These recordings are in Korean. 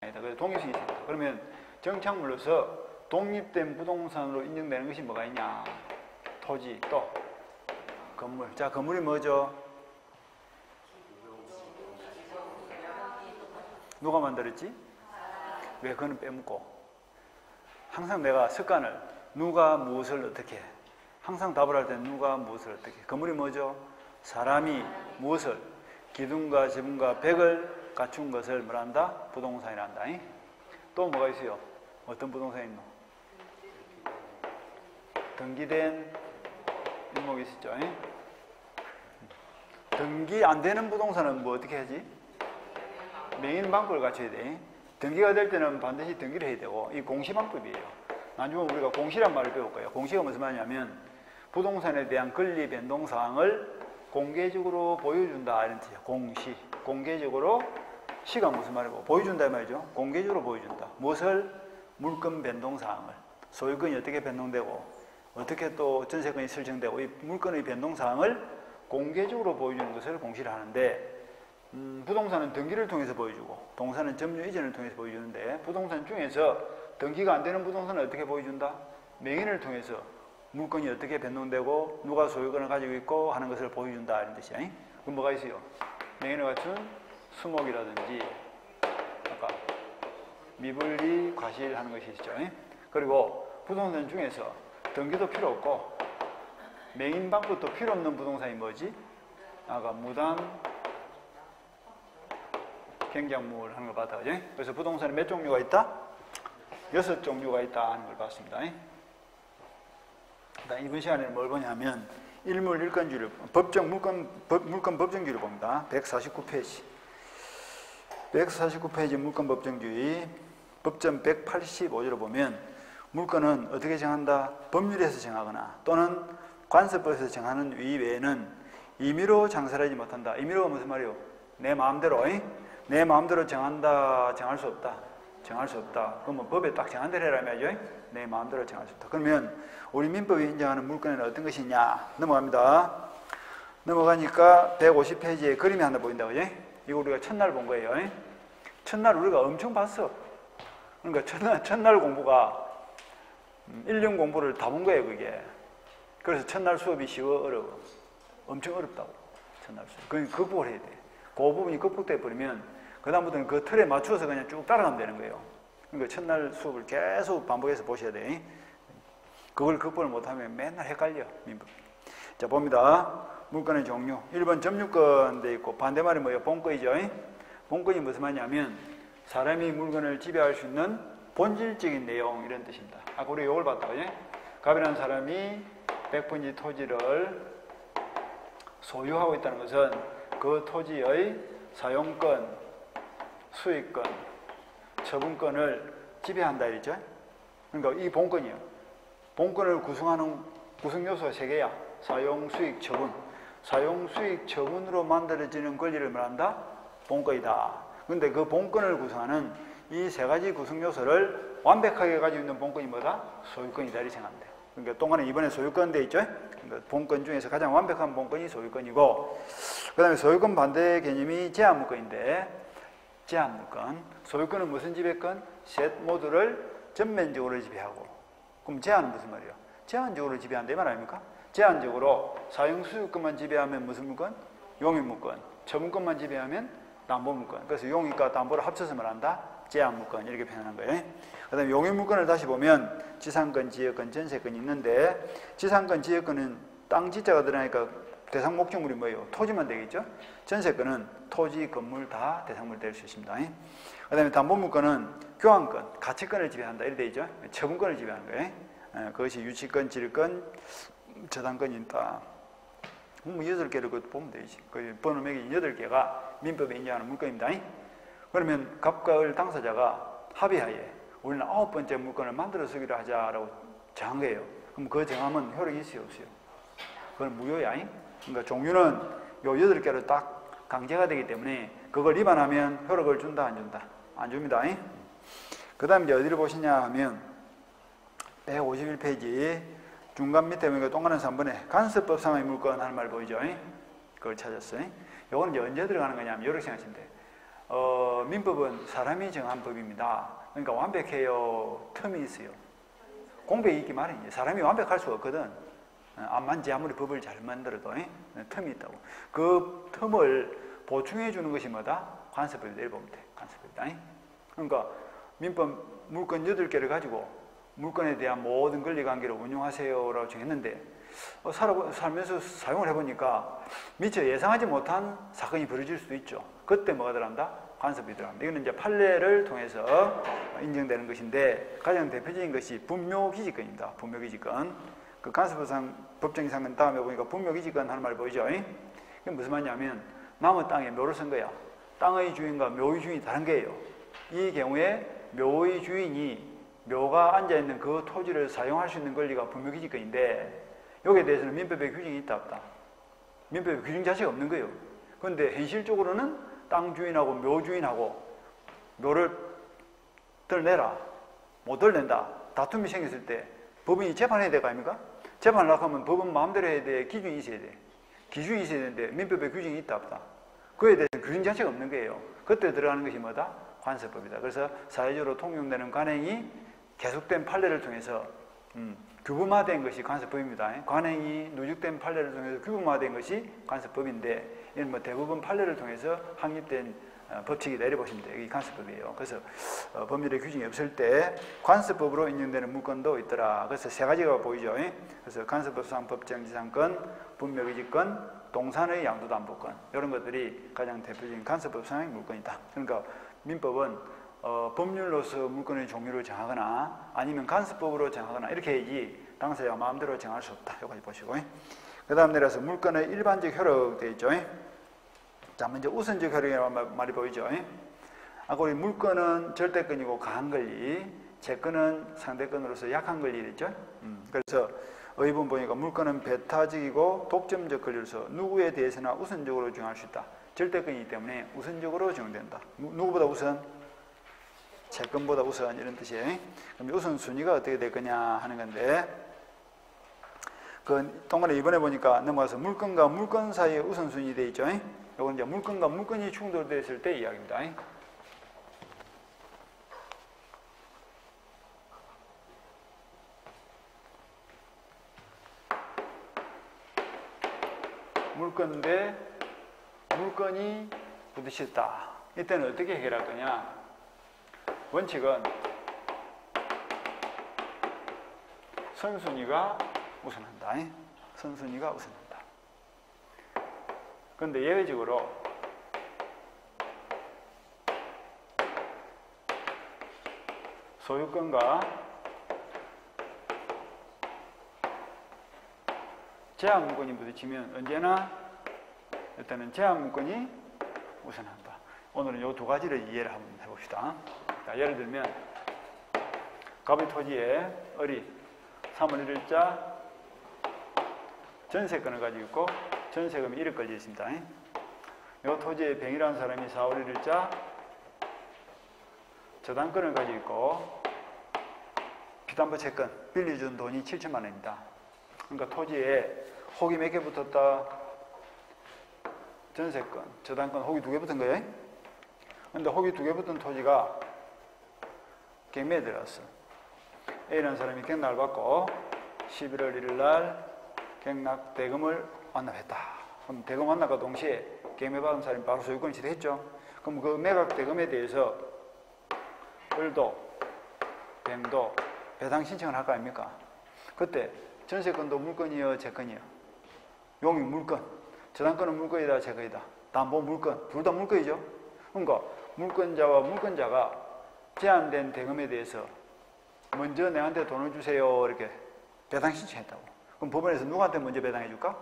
그래서 독립성이 있습니다. 그러면 정착물로서 독립된 부동산으로 인정되는 것이 뭐가 있냐? 토지, 또 건물. 자, 건물이 뭐죠? 누가 만들었지? 왜 그거는 빼먹고? 항상 내가 습관을 누가 무엇을 어떻게 해? 항상 답을 할 때는 누가 무엇을 어떻게 해? 건물이 뭐죠? 사람이 무엇을 기둥과 지붕과 벽을 갖춘 것을 뭐란다? 부동산이란다. 또 뭐가 있어요? 어떤 부동산이 있노? 등기된 임목이 있었죠. 등기 안 되는 부동산은 뭐 어떻게 하지? 명의방법을 갖춰야 돼. 등기가 될 때는 반드시 등기를 해야 되고, 이 공시방법이에요. 나중에 우리가 공시란 말을 배울 거예요. 공시가 무슨 말이냐면 부동산에 대한 권리 변동 사항을 공개적으로 보여준다 이런 뜻이에요. 공시. 공개적으로 시가 무슨 말이고 보여준다 이 말이죠. 공개적으로 보여준다. 무엇을? 물권 변동 사항을. 소유권이 어떻게 변동되고 어떻게 또 전세권이 설정되고 이 물권의 변동 사항을 공개적으로 보여주는 것을 공시를 하는데 부동산은 등기를 통해서 보여주고 동산은 점유 이전을 통해서 보여주는데 부동산 중에서 등기가 안 되는 부동산은 어떻게 보여준다? 명의를 통해서 물건이 어떻게 변동되고 누가 소유권을 가지고 있고 하는 것을 보여준다 이런 뜻이야. 그럼 뭐가 있어요? 명의를 갖춘 수목이라든지 아까 미분리 과실하는 것이 있죠. 그리고 부동산 중에서 등기도 필요 없고 명인방법도 필요 없는 부동산이 뭐지? 아까 무단 경작물 하는 걸 봤다. 그죠? 그래서 부동산에 몇 종류가 있다? 6종류가 있다 하는 걸 봤습니다. 이번 시간에는 뭘 보냐면 일물 일건주의를 법정 물권 법정주의를 봅니다. 149페이지 149페이지 물권 법정주의 법전 185조를 보면 물권은 어떻게 정한다? 법률에서 정하거나 또는 관세법에서 정하는 이외에는 임의로 장설하지 못한다. 임의로가 무슨 말이에요? 내 마음대로 내 마음대로 정한다. 정할 수 없다. 정할 수 없다. 그러면 법에 딱 정한 대로 해라 말이죠. 내 마음대로 정할 수 없다. 그러면 우리 민법이 인정하는 물권은 어떤 것이냐? 넘어갑니다. 넘어가니까 150페이지에 그림이 하나 보인다. 그죠? 이거 우리가 첫날 본 거예요. 첫날 우리가 엄청 봤어. 그러니까 첫날 공부가 1년 공부를 다 본 거예요, 그게. 그래서 첫날 수업이 쉬워, 어려워? 엄청 어렵다고. 첫날 수업. 그건 극복을 해야 돼. 그 부분이 극복돼 버리면 그다음부터는 그 틀에 맞추어서 그냥 쭉 따라가면 되는 거예요. 그러니까 첫날 수업을 계속 반복해서 보셔야 돼. 그걸 극복을 못하면 맨날 헷갈려, 민법. 자, 봅니다. 물권의 종류. 1번 점유권 돼 있고 반대말이 뭐예요? 본권이죠. 본권이 무슨 말이냐면 사람이 물건을 지배할 수 있는 본질적인 내용 이런 뜻입니다. 아까 우리 이걸 봤다, 그지? 갑이라는 사람이 100분지 토지를 소유하고 있다는 것은 그 토지의 사용권, 수익권, 처분권을 지배한다 이랬죠? 그러니까 이 본권이요. 본권을 구성하는 구성 요소가 3개야. 사용, 수익, 처분. 사용, 수익, 처분으로 만들어지는 권리를 말한다? 본권이다. 그런데 그 본권을 구성하는 이 3가지 구성 요소를 완벽하게 가지고 있는 본권이 뭐다? 소유권이다 이렇게 생각하면 돼. 그러니까 동안에 이번에 소유권 돼 있죠? 그러니까 본권 중에서 가장 완벽한 본권이 소유권이고 그 다음에 소유권 반대 개념이 제한물권인데 제한물권. 소유권은 무슨 지배권? 셋 모두를 전면적으로 지배하고. 그럼 제한은 무슨 말이에요? 제한적으로 지배한다 이 말 아닙니까? 제한적으로 사용수익권만 지배하면 무슨 물권? 용익물권. 처분권만 지배하면 담보물권. 그래서 용익과 담보를 합쳐서 말한다? 제한물권 이렇게 표현한 거예요. 그 다음에 용익물권을 다시 보면 지상권, 지역권, 전세권이 있는데 지상권, 지역권은 땅 지자가 들어가니까 대상 목적물이 뭐예요? 토지만 되겠죠? 전세권은 토지, 건물 다 대상물 될 수 있습니다. 그 다음에 담보물권은 교환권, 가치권을 지배한다 이렇게 되어 있죠? 처분권을 지배하는 거예요. 그것이 유치권, 질권, 저당권이 있다. 뭐 8개를 보면 되지. 그 번호 매기 8개가 민법에 인정하는 물권입니다. 그러면 갑과 을 당사자가 합의하에 우리는 9번째 물권을 만들어 쓰기로 하자라고 정한 거예요. 그럼 그 정함은 효력이 있어요, 없어요? 그건 무효야. 그러니까 종류는 요 8개로 딱 강제가 되기 때문에 그걸 위반하면 효력을 준다, 안 준다? 안 줍니다. 그 다음 이제 어디를 보시냐 하면 151페이지 중간 밑에 보니까 동그란 3번에 간섭법상의 물권 하는 말 보이죠? 그걸 찾았어요. 요거는 이제 언제 들어가는 거냐면 이렇게 생각하시면 돼요. 민법은 사람이 정한 법입니다. 그러니까 완벽해요? 틈이 있어요? 공백이 있기 마련이에요. 사람이 완벽할 수가 없거든. 암만지 아무리 법을 잘 만들어도 틈이 있다고. 그 틈을 보충해 주는 것이 뭐다? 관습법이다. 이렇게 보면 돼. 관습법이다. 그러니까 민법 물건 8개를 가지고 물건에 대한 모든 권리관계를 운용하세요라고 정했는데 살면서 사용을 해보니까 미처 예상하지 못한 사건이 벌어질 수도 있죠. 그때 뭐가 들어간다? 관습이 들어간다. 이거는 이제 판례를 통해서 인정되는 것인데 가장 대표적인 것이 분묘기지권입니다. 분묘기지권. 그 관습법상 법정이상은 다음에 보니까 분묘기지권 하는 말 보이죠? 그게 무슨 말이냐면 남의 땅에 묘를 쓴 거야. 땅의 주인과 묘의 주인이 다른 거예요. 이 경우에 묘의 주인이 묘가 앉아있는 그 토지를 사용할 수 있는 권리가 분묘기지권인데 여기에 대해서는 민법에 규정이 있다 없다? 민법에 규정 자체가 없는 거예요. 그런데 현실적으로는 땅 주인하고 묘 주인하고 묘를 덜내라, 못 덜낸다, 다툼이 생겼을 때 법인이 재판해야 될 거 아닙니까? 재판하려고 하면 법은 마음대로 해야 돼, 기준이 있어야 돼. 기준이 있어야 되는데 민법에 규정이 있다 없다? 그에 대해서 규정 자체가 없는 거예요. 그때 들어가는 것이 뭐다? 관습법이다. 그래서 사회적으로 통용되는 관행이 계속된 판례를 통해서 규범화된 것이 관습법입니다. 관행이 누적된 판례를 통해서 규범화된 것이 관습법인데 이는 뭐 대부분 판례를 통해서 확립된 법칙이다 이렇게 보시면 돼요. 이게 관습법이에요. 그래서 법률의 규정이 없을 때 관습법으로 인정되는 물건도 있더라. 그래서 세 가지가 보이죠. 그래서 관습법상 법정지상권, 분묘기지권, 동산의 양도담보권 이런 것들이 가장 대표적인 관습법상의 물건이다. 그러니까 민법은 법률로서 물건의 종류를 정하거나 아니면 관습법으로 정하거나 이렇게 해야지 당사자가 마음대로 정할 수 없다. 여기까지 보시고 그 다음 내려서 물건의 일반적 효력 되어 있죠. 자, 먼저 우선적 효력이라는 말이 보이죠. 아까 우리 물건은 절대권이고 강한 권리, 채권은 상대권으로서 약한 권리 있죠. 그래서 의문 보니까 물건은 배타적이고 독점적 권리로서 누구에 대해서나 우선적으로 정할 수 있다. 절대권이기 때문에 우선적으로 정된다. 누구보다 우선? 채권보다 우선 이런 뜻이에요. 그럼 우선순위가 어떻게 될 거냐 하는 건데 그 동안에 이번에 보니까 넘어가서 물건과 물건 사이에 우선순위 되어 있죠. 이건 이제 물건과 물건이 충돌됐을 때 이야기입니다. 물건 대 물건이 부딪혔다. 이때는 어떻게 해결할 거냐? 원칙은 선순위가 우선한다. 선순위가 우선한다. 그런데 예외적으로 소유권과 제한물건이 부딪히면 언제나 일단은 제한물건이 우선한다. 오늘은 이 두 가지를 이해를 한번 해봅시다. 자, 예를 들면 갑의 토지에 을이 3월 1일자 전세권을 가지고 있고 전세금이 1억 걸려 있습니다. 이 토지에 병이라는 사람이 4월 1일자 저당권을 가지고 있고 피담보 채권 빌려준 돈이 7천만 원입니다. 그러니까 토지에 혹이 몇 개 붙었다? 전세권, 저당권 혹이 2개 붙은 거예요. 그런데 혹이 2개 붙은 토지가 경매에 들어갔어. A라는 사람이 경락을 받고 11월 1일 날 경락 대금을 완납했다. 그럼 대금 완납과 동시에 경매받은 사람이 바로 소유권을 취득했죠. 그럼 그 매각 대금에 대해서 을도 병도 배당 신청을 할 거 아닙니까? 그때 전세권도 물건이요, 채권이요? 용이 물건, 저당권은 물건이다, 채권이다. 담보 물건, 둘 다 물건이죠. 그러니까 물건자와 물건자가 제한된 대금에 대해서 먼저 내한테 돈을 주세요 이렇게 배당 신청했다고. 그럼 법원에서 누구한테 먼저 배당해 줄까?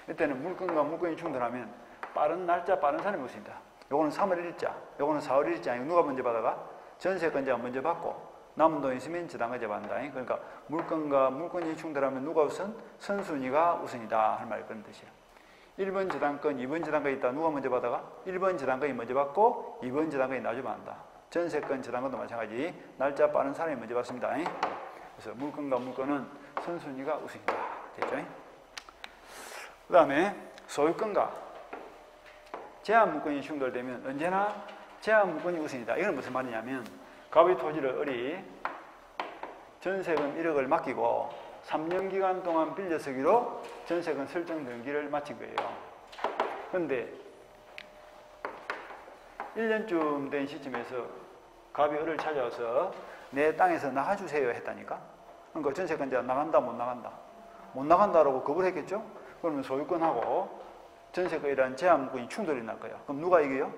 이때는 물건과 물건이 충돌하면 빠른 날짜, 빠른 사람이 있습니다. 요거는 3월 1일자, 요거는 4월 1일자 아니고 누가 먼저 받아가? 전세권자가 먼저 받고 남은 돈 있으면 저당권자 받는다. 그러니까 물건과 물건이 충돌하면 누가 우선? 선순위가 우선이다 할 말이 그런 뜻이에요. 1번 저당권, 2번 저당권이 있다. 누가 먼저 받아가? 1번 저당권이 먼저 받고 2번 저당권이 나중에 받는다. 전세권, 저당권도 마찬가지. 날짜 빠른 사람이 먼저 받습니다. 그래서 물건과 물건은 선순위가 우선이다. 됐죠? 그 다음에 소유권과 제한 물건이 충돌되면 언제나 제한물건이 우선이다. 이건 무슨 말이냐면 갑의 토지를 을이 전세금 1억을 맡기고 3년 기간 동안 빌려쓰기로 전세금 설정 등기를 마친 거예요. 그런데 1년쯤 된 시점에서 갑이 을을 찾아와서 내 땅에서 나가주세요 했다니까. 그러니까 전세권자가 나간다 못 나간다? 못 나간다라고 거부를 했겠죠? 그러면 소유권하고 전세권이라는 제한물건이 충돌이 날 거야. 그럼 누가 이겨요?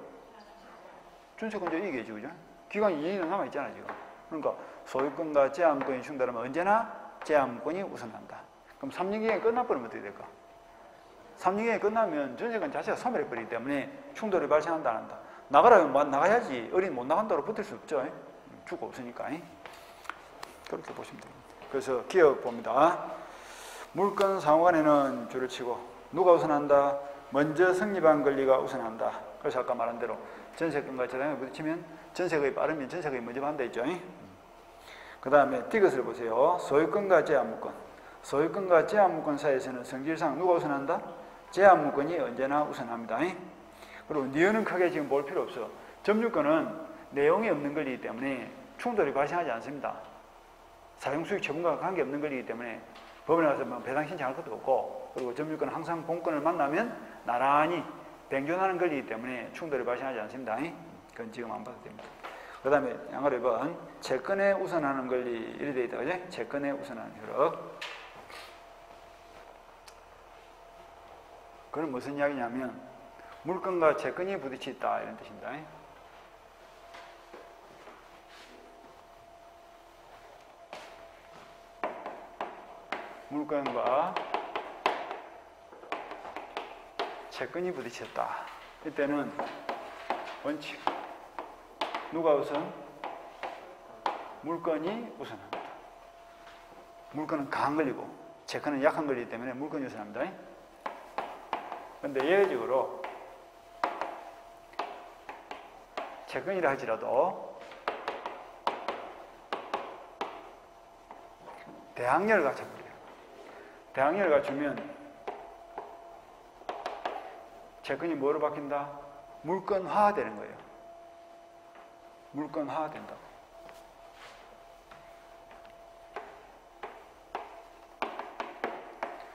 전세권자 이기겠지, 그죠? 기간이 2년이 남아있잖아, 지금. 그러니까 소유권과 제한물건이 충돌하면 언제나 제한물건이 우선한다. 그럼 3년 기간이 끝나버리면 어떻게 될까? 3년 기간이 끝나면 전세권 자체가 소멸해버리기 때문에 충돌이 발생한다, 안 한다. 나가라면 나가야지. 어린 못 나간다고 붙을 수 없죠. 주고 없으니까. 그렇게 보시면 됩니다. 그래서 기억 봅니다. 물건 상호간에는 줄을 치고 누가 우선한다? 먼저 성립한 권리가 우선한다. 그래서 아까 말한 대로 전세권과 저당에 부딪히면 전세금이 빠르면 전세금이 먼저 반다 했죠. 그 다음에 디귿을 보세요. 소유권과 제한물건. 소유권과 제한물건 사이에서는 성질상 누가 우선한다? 제한물건이 언제나 우선합니다. 그리고 니은은 크게 지금 볼 필요 없어. 점유권은 내용이 없는 권리이기 때문에 충돌이 발생하지 않습니다. 사용수익 처분과 관계없는 권리이기 때문에 법원에 가서 뭐 배당 신청할 것도 없고, 그리고 점유권은 항상 공권을 만나면 나란히 병존하는 권리이기 때문에 충돌이 발생하지 않습니다. 그건 지금 안 봐도 됩니다. 그 다음에 양어를 2번 채권에 우선하는 권리 이래 되어 있다. 그죠? 채권에 우선하는 효력. 그건 무슨 이야기냐면 물건과 채권이 부딪혔다 이런 뜻입니다. 물건과 채권이 부딪혔다. 이때는 원칙. 누가 우선? 물건이 우선합니다. 물건은 강한 권리고 채권은 약한 권리이기 때문에 물건이 우선합니다. 그런데 예외적으로 채권이라 할지라도 대항력을 갖춰버려요. 대항력을 갖추면 채권이 뭐로 바뀐다? 물건화되는 거예요. 물건화된다고.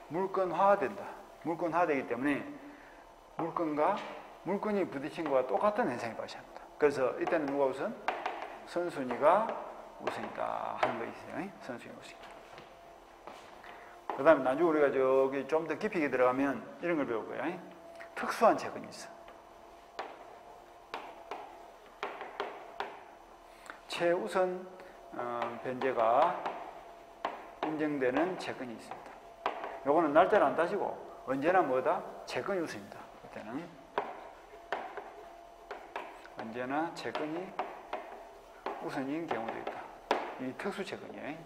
물건화된다. 물건화되기 때문에 물건과 물건이 부딪힌 것과 똑같은 현상이 발생합니다. 그래서 이때는 누가 우선? 선순위가 우선이다 하는 거 있어요. 선순위가 우선이다. 그 다음에 나중에 우리가 저기 좀 더 깊이 들어가면 이런 걸 배울 거예요. 특수한 채권이 있어. 최우선 변제가 인정되는 채권이 있습니다. 요거는 날짜를 안 따지고 언제나 뭐다? 채권이 우선입니다. 그때는 언제나 채권이 우선인 경우도 있다. 이 특수 채권이에요.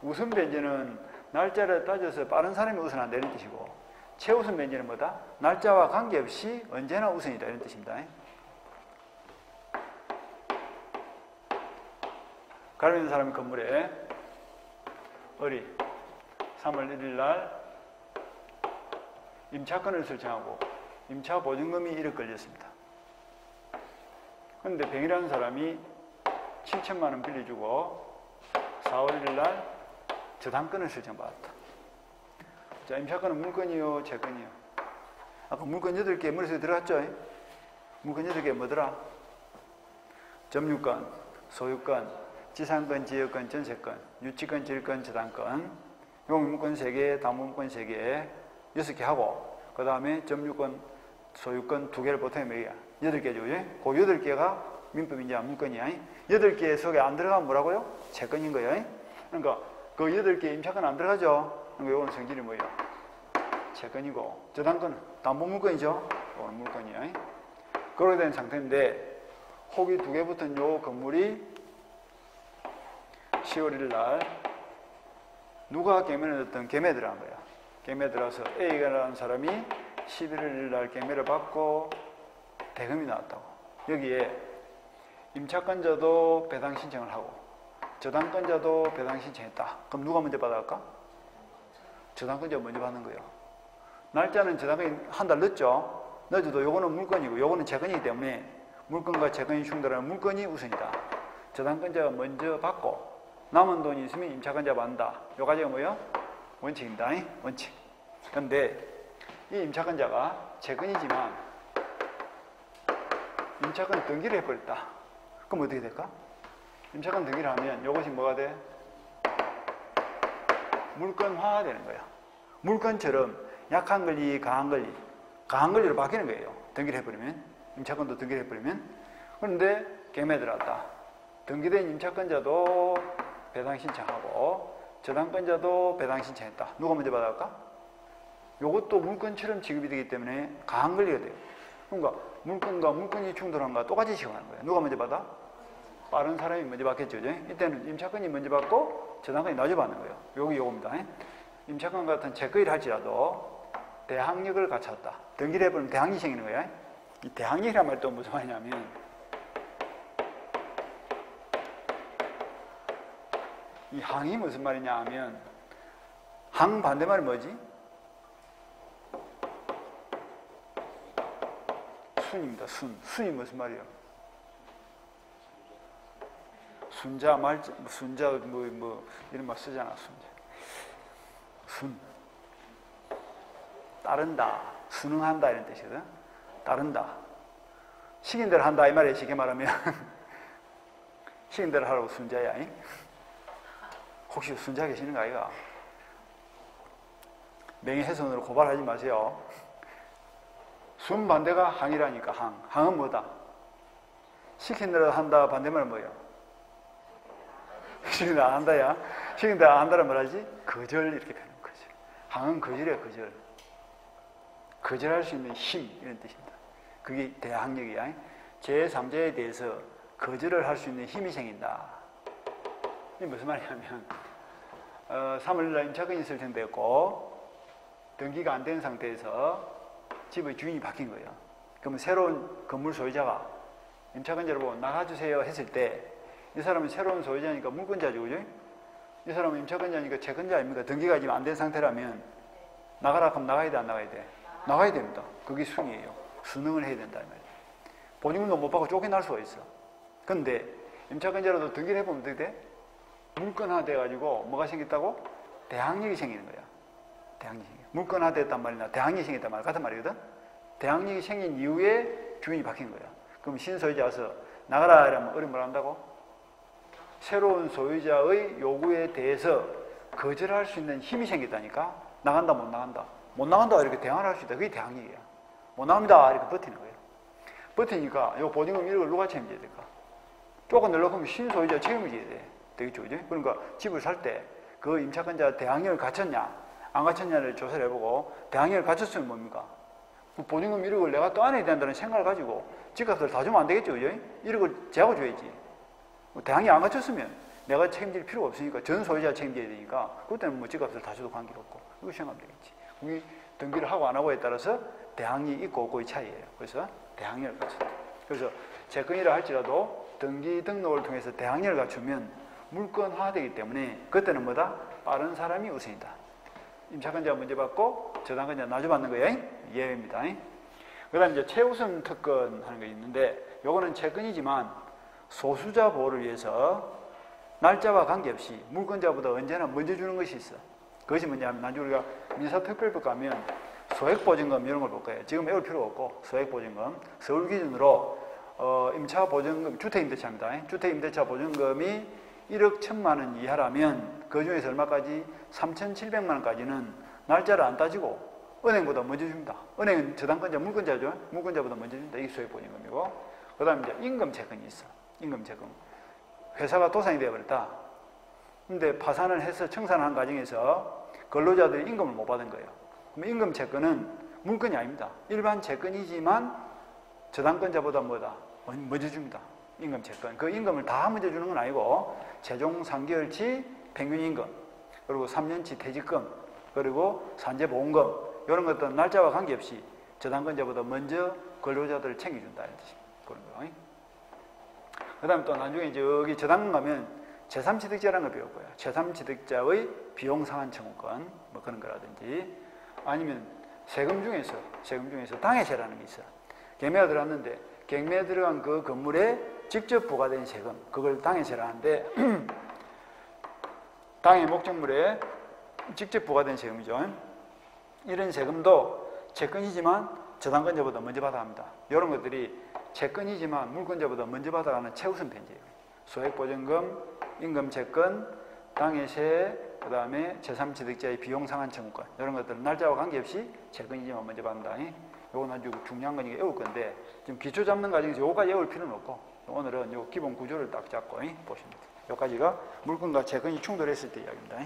우선 변제는 날짜를 따져서 빠른 사람이 우선한다 이런 뜻이고, 최우선 변제는 뭐다? 날짜와 관계없이 언제나 우선이다 이런 뜻입니다. 가로 있는 사람이 건물에 을이 3월 1일 날 임차권을 설정하고 임차 보증금이 1억 걸렸습니다. 그런데 병이라는 사람이 7천만 원 빌려주고 4월 1일 날 저당권을 설정받았다. 자, 임차권은 물건이요, 채권이요? 아까 물건 8개 머릿속에 들어갔죠? 물건 8개 뭐더라? 점유권, 소유권, 지상권, 지역권, 전세권, 유치권, 질권, 저당권, 용물권 3개, 담보물권 3개, 6개 하고, 그 다음에 점유권, 소유권 2개를 보통에 몇 개야? 8개죠, 그지? 그 8개가 민법인자 물건이야. 8개 속에 안 들어가면 뭐라고요? 채권인 거예요. 그러니까 그 8개 임차권 안 들어가죠? 그러니까 이거는 성질이 뭐예요? 채권이고, 저당권은 담보물건이죠? 이거는 물건이야. 그렇게 된 상태인데, 혹이 2개 붙은 요 건물이 10월 1일 날 누가 개매를 넣었던 개매에 들어간 거야. 개매에 들어가서 A라는 사람이 11월 1일 날 개매를 받고 대금이 나왔다고. 여기에 임차권자도 배당 신청을 하고 저당권자도 배당 신청했다. 그럼 누가 먼저 받아갈까? 저당권자가 먼저 받는 거예요. 날짜는 저당권이 한 달 늦죠. 늦어도 요거는 물건이고 요거는 채권이기 때문에 물건과 채권이 충돌하면 물건이 우선이다. 저당권자가 먼저 받고 남은 돈이 있으면 임차권자가 받는다. 요 가지가 뭐예요? 원칙입니다. 원칙. 그런데 이 임차권자가 채권이지만 임차권 등기를 해버렸다. 그럼 어떻게 될까? 임차권 등기를 하면 이것이 뭐가 돼? 물권화가 되는 거야. 물권처럼 약한 권리, 강한 권리, 강한 권리로 바뀌는 거예요. 등기를 해버리면, 임차권도 등기를 해버리면. 그런데 개매에 들어왔다. 등기된 임차권자도 배당 신청하고 저당권자도 배당 신청했다. 누가 먼저 받아갈까? 이것도 물권처럼 지급이 되기 때문에 강한 권리가 돼요. 그러니까 물권과 물권이 충돌한 거와 똑같이 지급하는 거예요. 누가 먼저 받아? 빠른 사람이 먼저 받겠죠. 이때는 임차권이 먼저 받고 저당권이 나중에 받는 거예요. 요겁니다. 임차권 같은 채권을 할지라도 대항력을 갖췄다. 등기를 해버리면 대항력이 생기는 거예요. 이 대항력이란 말이 또 무슨 말이냐면 이 항이 무슨 말이냐 하면 항 반대말이 뭐지? 순입니다. 순이 무슨 말이에요? 순자 말자 순자 뭐 이런 말 쓰잖아. 순 따른다, 순응한다 이런 뜻이거든. 따른다. 시킨 대로 한다 이 말이에요. 쉽게 말하면 시킨 대로 하라고 순자야. 혹시 순자 계시는 거 아이가? 명예훼손으로 고발하지 마세요. 순 반대가 항이라니까. 항은 뭐다? 시킨 대로 한다 반대말은 뭐예요? 시킨 대로 안 한다야. 시킨 대로 안 한다는 말하지? 거절 이렇게 되는 거죠. 항은 거절이야. 거절. 거절할 수 있는 힘 이런 뜻입니다. 그게 대항력이야. 제3자에 대해서 거절을 할 수 있는 힘이 생긴다. 이게 무슨 말이냐면 3월날 임차권이 있을 텐데였고 등기가 안 된 상태에서 집의 주인이 바뀐 거예요. 그러면 새로운 건물 소유자가 임차권자를 보고 나가주세요 했을 때 이 사람은 새로운 소유자니까 물권자죠. 그죠? 이 사람은 임차권자니까 채권자 아닙니까? 등기가 지금 안 된 상태라면 나가라 그럼 나가야 돼 안 나가야 돼? 나가야 됩니다. 그게 순이에요. 순응을 해야 된다 이 말이에요. 보증금도 못 받고 쫓겨날 수가 있어. 근데 임차권자라도 등기를 해보면 어떻게 돼? 물권화 돼가지고 뭐가 생겼다고? 대항력이 생기는 거야. 대항력이 생겨. 물권화 됐단 말이나 대항력이 생겼단 말 같은 말이거든. 대항력이 생긴 이후에 주인이 바뀐 거야. 그럼 신소유자 와서 나가라 이러면 어린 뭘 한다고? 새로운 소유자의 요구에 대해서 거절할 수 있는 힘이 생겼다니까. 나간다 못 나간다. 못 나간다 이렇게 대항을 할 수 있다. 그게 대항력이야. 못 나갑니다 이렇게 버티는 거예요. 버티니까 요 보증금 1억을 누가 책임져야 될까? 조금 늘어가면 신소유자 책임을 져야 돼. 되겠죠, 그죠? 그러니까 집을 살 때 그 임차권자 대항력을 갖췄냐, 안 갖췄냐를 조사를 해보고 대항력을 갖췄으면 뭡니까? 그 보증금 1억을 내가 또 안 해야 된다는 생각을 가지고 집값을 다 주면 안 되겠죠, 그죠? 1억을 제하고 줘야지. 대항력 안 갖췄으면 내가 책임질 필요가 없으니까 전 소유자 책임져야 되니까 그때는 뭐 집값을 다 줘도 관계가 없고 이거 생각하면 되겠지. 그게 등기를 하고 안 하고에 따라서 대항력이 있고 없고의 차이예요. 그래서 대항력을 갖췄다. 그래서 채권이라 할지라도 등기 등록을 통해서 대항력을 갖추면 물권화되기 때문에 그때는 뭐다? 빠른 사람이 우선이다. 임차권자가 먼저 받고 저당권자가 나중에 받는 거예요. 예외입니다. 그 다음에 이제 최우선 특권 하는 게 있는데 요거는 채권이지만 소수자 보호를 위해서 날짜와 관계없이 물권자보다 언제나 먼저 주는 것이 있어. 그것이 뭐냐면 나중에 우리가 민사특별법 가면 소액보증금 이런 걸 볼 거예요. 지금 외울 필요가 없고 소액보증금 서울 기준으로 임차보증금 주택임대차입니다. 주택임대차 보증금이 1억 1천만 원 이하라면 그 중에서 얼마까지? 3,700만 원까지는 날짜를 안 따지고 은행보다 먼저 줍니다. 은행은 저당권자 물권자죠. 물권자보다 먼저 줍니다. 이게 소액보증금이고 그 다음에 이제 임금채권이 있어. 임금채권. 회사가 도산이 되어버렸다. 근데 파산을 해서 청산을 한 과정에서 근로자들이 임금을 못 받은 거예요. 그럼 임금채권은 물건이 아닙니다. 일반 채권이지만 저당권자보다 뭐다? 먼저 줍니다. 임금채권. 그 임금을 다 먼저 주는 건 아니고 최종 3개월치 평균임금 그리고 3년치 퇴직금 그리고 산재보험금 이런 것들은 날짜와 관계없이 저당권자보다 먼저 근로자들을 챙겨준다 이런 뜻입니다. 그런 거. 그 다음에 또 나중에 저기 저당권 가면 제3취득자라는 걸 배울 거예요. 제3취득자의 비용상환 청구권 뭐 그런 거라든지 아니면 세금 중에서 당해세라는 게 있어요. 개매가 들어왔는데 경매에 들어간 그 건물에 직접 부과된 세금, 그걸 당해세를 하는데 당해 목적물에 직접 부과된 세금이죠. 이런 세금도 채권이지만 저당권자보다 먼저 받아야 합니다. 이런 것들이 채권이지만 물권자보다 먼저 받아가는 최우선 편제예요. 소액보증금, 임금채권, 당해세, 그 다음에 제3취득자의 비용상환 청구권, 이런 것들은 날짜와 관계없이 채권이지만 먼저 받는다. 이건 아주 중요한 거니까 외울 건데 지금 기초 잡는 과정에서 요거까지 외울 필요는 없고 오늘은 요 기본 구조를 딱 잡고 보시면 돼요. 요까지가 물건과 채권이 충돌했을 때 이야기입니다.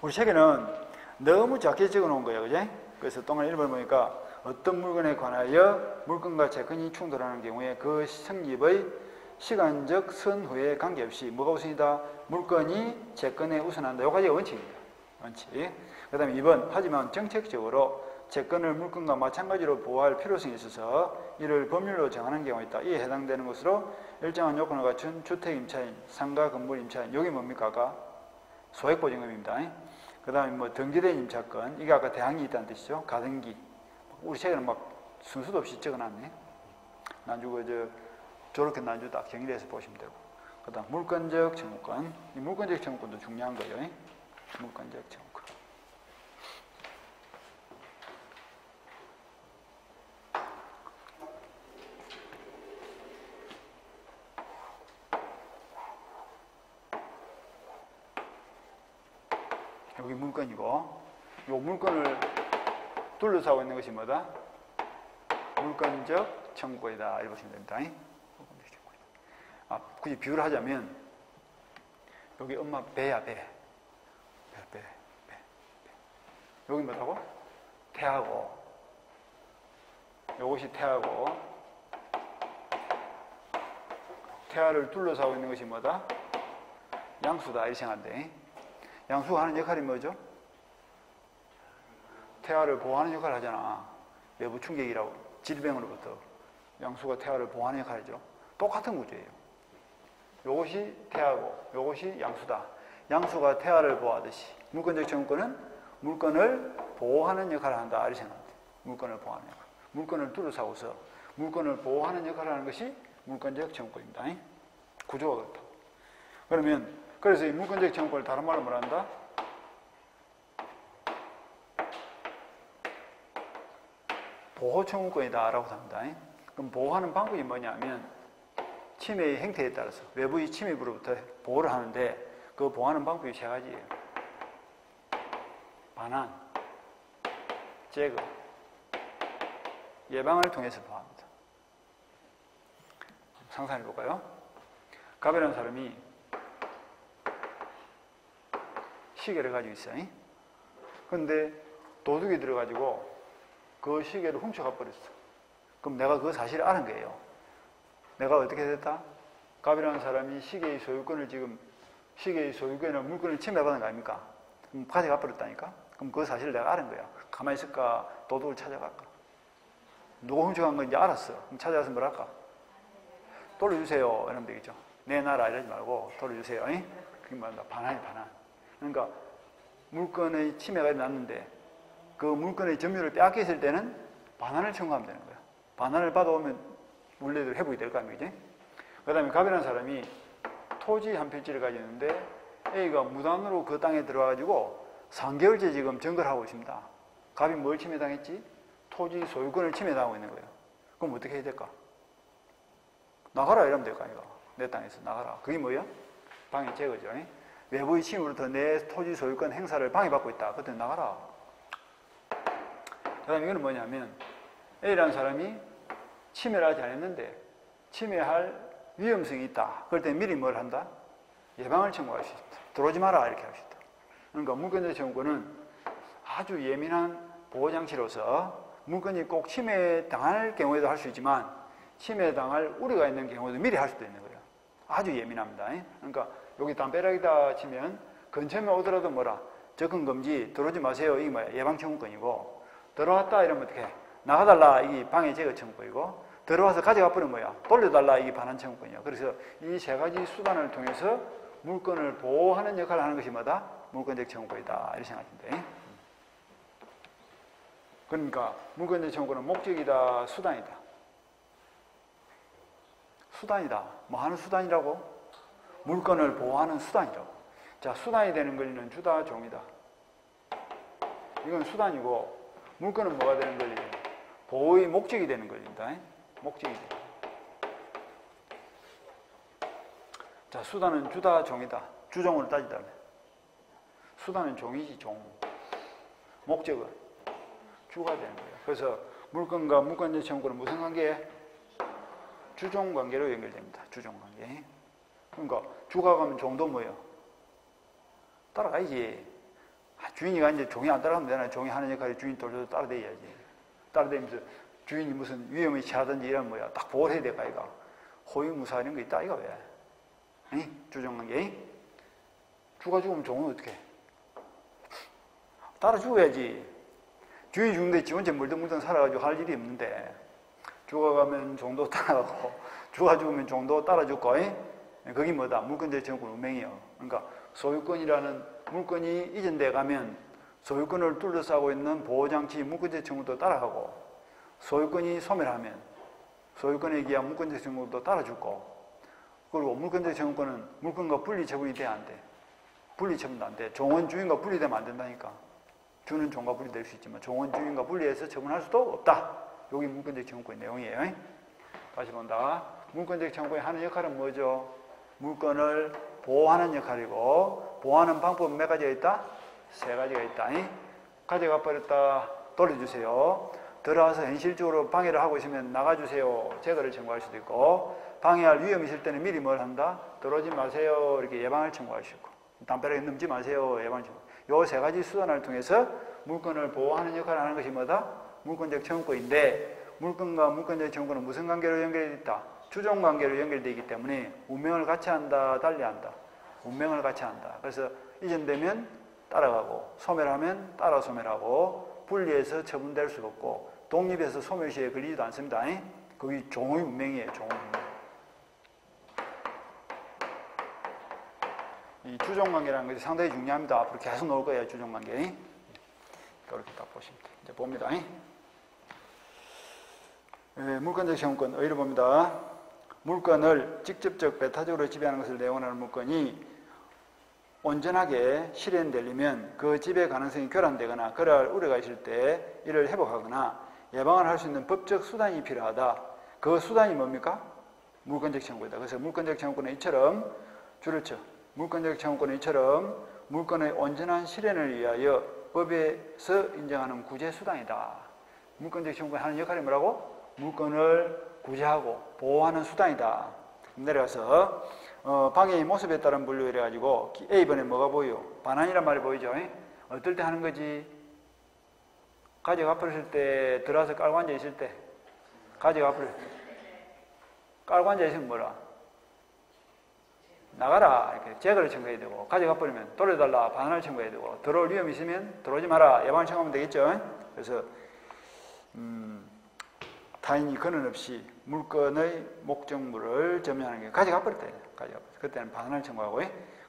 우리 책에는 너무 작게 적어 놓은 거예요. 그죠? 그래서 동안 1번 보니까 어떤 물건에 관하여 물건과 채권이 충돌하는 경우에 그 성립의 시간적 선후에 관계없이 뭐가 우선이다? 물건이 채권에 우선한다. 요까지가 원칙입니다. 원칙. 그 다음에 2번 하지만 정책적으로 채권을 물건과 마찬가지로 보호할 필요성이 있어서 이를 법률로 정하는 경우가 있다. 이에 해당되는 것으로 일정한 요건을 갖춘 주택임차인, 상가 건물임차인, 여기 뭡니까? 아까 소액보증금입니다. 그 다음에 뭐 등기된 임차권, 이게 아까 대항이 있다는 뜻이죠. 가등기. 우리 책에는 막 순서도 없이 적어놨네. 난주 저렇게 난주 딱 정리해서 보시면 되고. 그 다음 물권적 청구권. 이 물권적 청구권도 중요한 거예요. 물권적 청구권. 여기 물건이고, 이 물건을 둘러싸고 있는 것이 뭐다? 물건적 청구권이다. 이렇게 보시면 됩니다. 굳이 비유를 하자면, 여기 엄마 배야, 배. 여기 뭐라고? 태하고, 요것이 태하고, 태하를 둘러싸고 있는 것이 뭐다? 양수다. 이렇게 생각한대. 양수가 하는 역할이 뭐죠? 태아를 보호하는 역할을 하잖아. 외부 충격이라고. 질병으로부터. 양수가 태아를 보호하는 역할이죠. 똑같은 구조예요. 요것이 태아고 요것이 양수다. 양수가 태아를 보호하듯이 물권적 청구권은 물건을 보호하는 역할을 한다. 이렇게 생각합니다. 물건을 보호하는 역할. 물건을 둘러싸고서 물건을 보호하는 역할을 하는 것이 물권적 청구권입니다. 구조가 그렇다고. 그러면 그래서 이 물권적 청구권을 다른 말로 뭐라 한다? 보호 청구권이다 라고 합니다. 그럼 보호하는 방법이 뭐냐면 침해의 행태에 따라서 외부의 침입으로부터 보호를 하는데 그 보호하는 방법이 세 가지예요. 반환, 제거, 예방을 통해서 보호합니다. 상상해 볼까요? 갑이라는 사람이 시계를 가지고 있어요. 그런데 도둑이 들어가지고 그 시계를 훔쳐가 버렸어. 그럼 내가 그 사실을 아는 거예요. 내가 어떻게 됐다? 갑이라는 사람이 시계의 소유권을 물건을 침해받은 거 아닙니까? 그럼 가져가 버렸다니까? 그럼 그 사실을 내가 아는 거야. 가만히 있을까? 도둑을 찾아갈까? 누가 훔쳐간 건지 알았어. 그럼 찾아가서 뭐랄까? 돌려주세요. 이러면 되겠죠. 내놔라 이러지 말고 돌려주세요. 그게 뭐야? 반환이 반환. 그러니까 물건의 침해가 일어났는데 그 물건의 점유를 빼앗겼을 때는 반환을 청구하면 되는 거야. 반환을 받아오면 원래대로 회복이 될 거 아닙니까? 그 다음에 갑이라는 사람이 토지 한 필지를 가지고 있는데 A가 무단으로 그 땅에 들어와가지고 3개월째 지금 정글하고 있습니다. 갑이 뭘 침해당했지? 토지 소유권을 침해당하고 있는 거예요. 그럼 어떻게 해야 될까? 나가라 이러면 될 거 아니야. 내 땅에서 나가라. 그게 뭐야? 방해 제거죠. 외부의 침입으로부터 내 토지 소유권 행사를 방해받고 있다. 그때 나가라. 그 다음에 이거는 뭐냐면 A라는 사람이 침해를 하지 않았는데 침해할 위험성이 있다. 그럴 때 미리 뭘 한다? 예방을 청구할 수 있다. 들어오지 마라 이렇게 할 수 있다. 그러니까 물권적 청구권은 아주 예민한 보호장치로서 물건이 꼭 침해당할 경우에도 할 수 있지만 침해당할 우려가 있는 경우에도 미리 할 수도 있는 거예요. 아주 예민합니다. 그러니까 여기 담벼락이다 치면 근처에만 오더라도 뭐라? 접근 금지, 들어오지 마세요. 이게 뭐야? 예방 청구권이고 들어왔다 이러면 어떻게 해? 나가달라 이게 방해 제거 청구권이고 들어와서 가져가 버리면 뭐야? 돌려달라 이게 반환 청구권이야. 그래서 이 세 가지 수단을 통해서 물건을 보호하는 역할을 하는 것이 뭐다? 물권적 청구권이다. 이렇게 생각하시면 돼. 그러니까 물권적 청구권은 목적이다, 수단이다. 수단이다. 뭐 하는 수단이라고? 물건을 보호하는 수단이라고. 자, 수단이 되는 권리는 주다, 종이다. 이건 수단이고, 물건은 뭐가 되는 권리? 보호의 목적이 되는 권리입니다. 목적이 되는. 자, 수단은 주다, 종이다. 주종으로 따지자면. 수단은 종이지, 종. 목적은 주가 되는 거예요. 그래서 물건과 물건적 청구는 무슨 관계에? 주종 관계로 연결됩니다. 주종 관계. 그러니까 주가 가면 종도 뭐예요? 따라가야지. 주인이가 이제 종이 안 따라가면 되나? 종이 하는 역할이 주인 돌려도 따라다녀야지. 따라다니면서 주인이 무슨 위험에 처하든지 이런 뭐야. 딱 보호를 해야 될까, 이거. 호위무사 이런 거 있다, 이거 왜? 주종 관계. 주가 죽으면 종은 어떻게 해? 따라 죽어야지. 주인이 죽는데 지 혼자 물덩물덩 살아가지고 할 일이 없는데, 주가 가면 종도 따라가고, 주가 죽으면 종도 따라 죽고, 그게 뭐다? 물건적 청구권 운명이요. 그러니까 소유권이라는 물건이 이전돼 가면 소유권을 둘러싸고 있는 보호장치 물건적 청구도 따라가고, 소유권이 소멸하면 소유권에 의한 물건적 청구도 따라 죽고, 그리고 물건적 청구권은 물건과 분리 처분이 돼야 안 돼. 분리 처분도 안 돼. 종은 주인과 분리되면 안 된다니까. 주는 종과 분리될 수 있지만 종은 주인과 분리해서 처분할 수도 없다. 여기 물건적 청구권의 내용이에요. 다시 본다. 물건적 청구권이 하는 역할은 뭐죠? 물건을 보호하는 역할이고, 보호하는 방법은 몇 가지가 있다? 세 가지가 있다. 가져가 버렸다. 돌려주세요. 들어와서 현실적으로 방해를 하고 있으면 나가주세요. 제거를 청구할 수도 있고, 방해할 위험이 있을 때는 미리 뭘 한다? 들어오지 마세요. 이렇게 예방을 청구할 수 있고, 담벼락에 넘지 마세요. 예방을 청구. 요 세 가지 수단을 통해서 물건을 보호하는 역할을 하는 것이 뭐다? 물건적 청구권인데, 물건과 물건적 청구권은 무슨 관계로 연결되어 있다? 주종 관계로 연결되어 있기 때문에 운명을 같이 한다, 달리 한다. 운명을 같이 한다. 그래서 이전되면 따라가고, 소멸하면 따라 소멸하고, 분리해서 처분될 수 없고, 독립해서 소멸시에 걸리지도 않습니다. 그게 종의 운명이에요. 종의 운명. 이 주종관계라는 것이 상당히 중요합니다. 앞으로 계속 나올 거예요. 주종관계. 이렇게 딱 보시면 돼요. 이제 봅니다. 물건적 청구권 의의를 봅니다. 물건을 직접적 배타적으로 지배하는 것을 내용하는 물건이 온전하게 실현되려면 그 지배 가능성이 교란되거나 그럴 우려가 있을 때 이를 회복하거나 예방을 할 수 있는 법적 수단이 필요하다. 그 수단이 뭡니까? 물건적 청구이다. 그래서 물건적 청구권은 이처럼 줄을 쳐. 물건적 청구권은 이처럼 물건의 온전한 실현을 위하여 법에서 인정하는 구제수단이다. 물건적 청구권이 하는 역할이 뭐라고? 물건을 구제하고 보호하는 수단이다. 내려가서 방해의 모습에 따른 분류 이래가지고 A번에 뭐가 보여? 반환이란 말이 보이죠? 어떨 때 하는 거지? 가지가 버렸을 때, 들어와서 깔고 앉아 있을 때, 가지가 버렸을 때, 깔고 앉아 있으면 뭐라? 나가라. 이렇게 제거를 청구해야 되고, 가져가 버리면 돌려달라. 반환을 청구해야 되고, 들어올 위험이 있으면 들어오지 마라. 예방을 청구하면 되겠죠. 그래서 타인이 근원 없이 물건의 목적물을 점유하는 게 가져가 버렸다. 가져가 버렸다. 그때는 반환을 청구하고,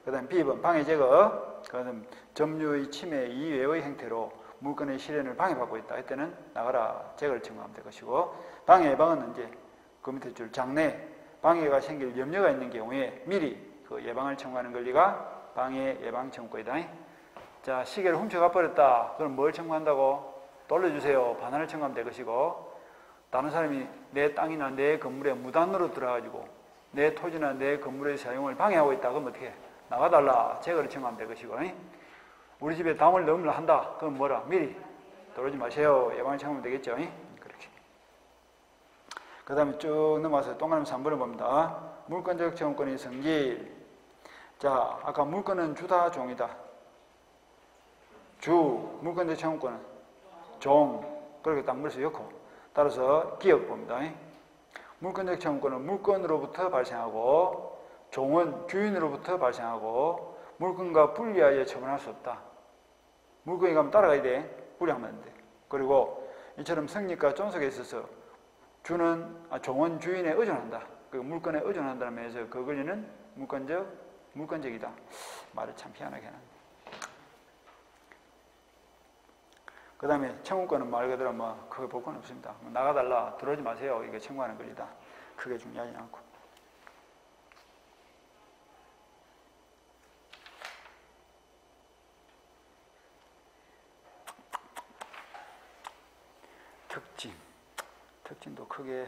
그 다음 B번 방해 제거, 그 다음 점유의 침해 이외의 행태로 물건의 실현을 방해받고 있다. 이때는 나가라. 제거를 청구하면 될 것이고, 방해 예방은 언제? 그 밑에 줄 장래, 방해가 생길 염려가 있는 경우에 미리 그 예방을 청구하는 권리가 방해 예방 청구권이다. 자, 시계를 훔쳐가 버렸다. 그럼 뭘 청구한다고? 돌려주세요. 반환을 청구하면 될 것이고, 다른 사람이 내 땅이나 내 건물에 무단으로 들어가지고 내 토지나 내 건물의 사용을 방해하고 있다. 그럼 어떻게 해? 나가달라. 제거를 청구하면 될 것이고, 우리 집에 담을 넣으려 한다. 그럼 뭐라? 미리 들어오지 마세요. 예방을 청구하면 되겠죠. 그렇게. 그 다음에 쭉 넘어가서 동그라미 3번을 봅니다. 물건적 청구권의 성질. 자, 아까 물건은 주다, 종이다. 주, 물건적 청구권은 종. 그렇게 딱 물어서 엮고. 따라서 기억 봅니다. 물건적 청구권은 물건으로부터 발생하고, 종은 주인으로부터 발생하고, 물건과 분리하여 처분할 수 없다. 물건이 가면 따라가야 돼. 분리하면 안 돼. 그리고 이처럼 성립과 존속에 있어서 종은 주인에 의존한다. 그 물건에 의존한다는 면에서 그 권리는 물건적이다. 말을 참 희한하게 하는데. 그 다음에 청구권은 말 그대로 크게 볼 건 없습니다. 나가달라, 들어오지 마세요. 이게 청구하는 권리다. 크게 중요하지 않고. 특징도 크게.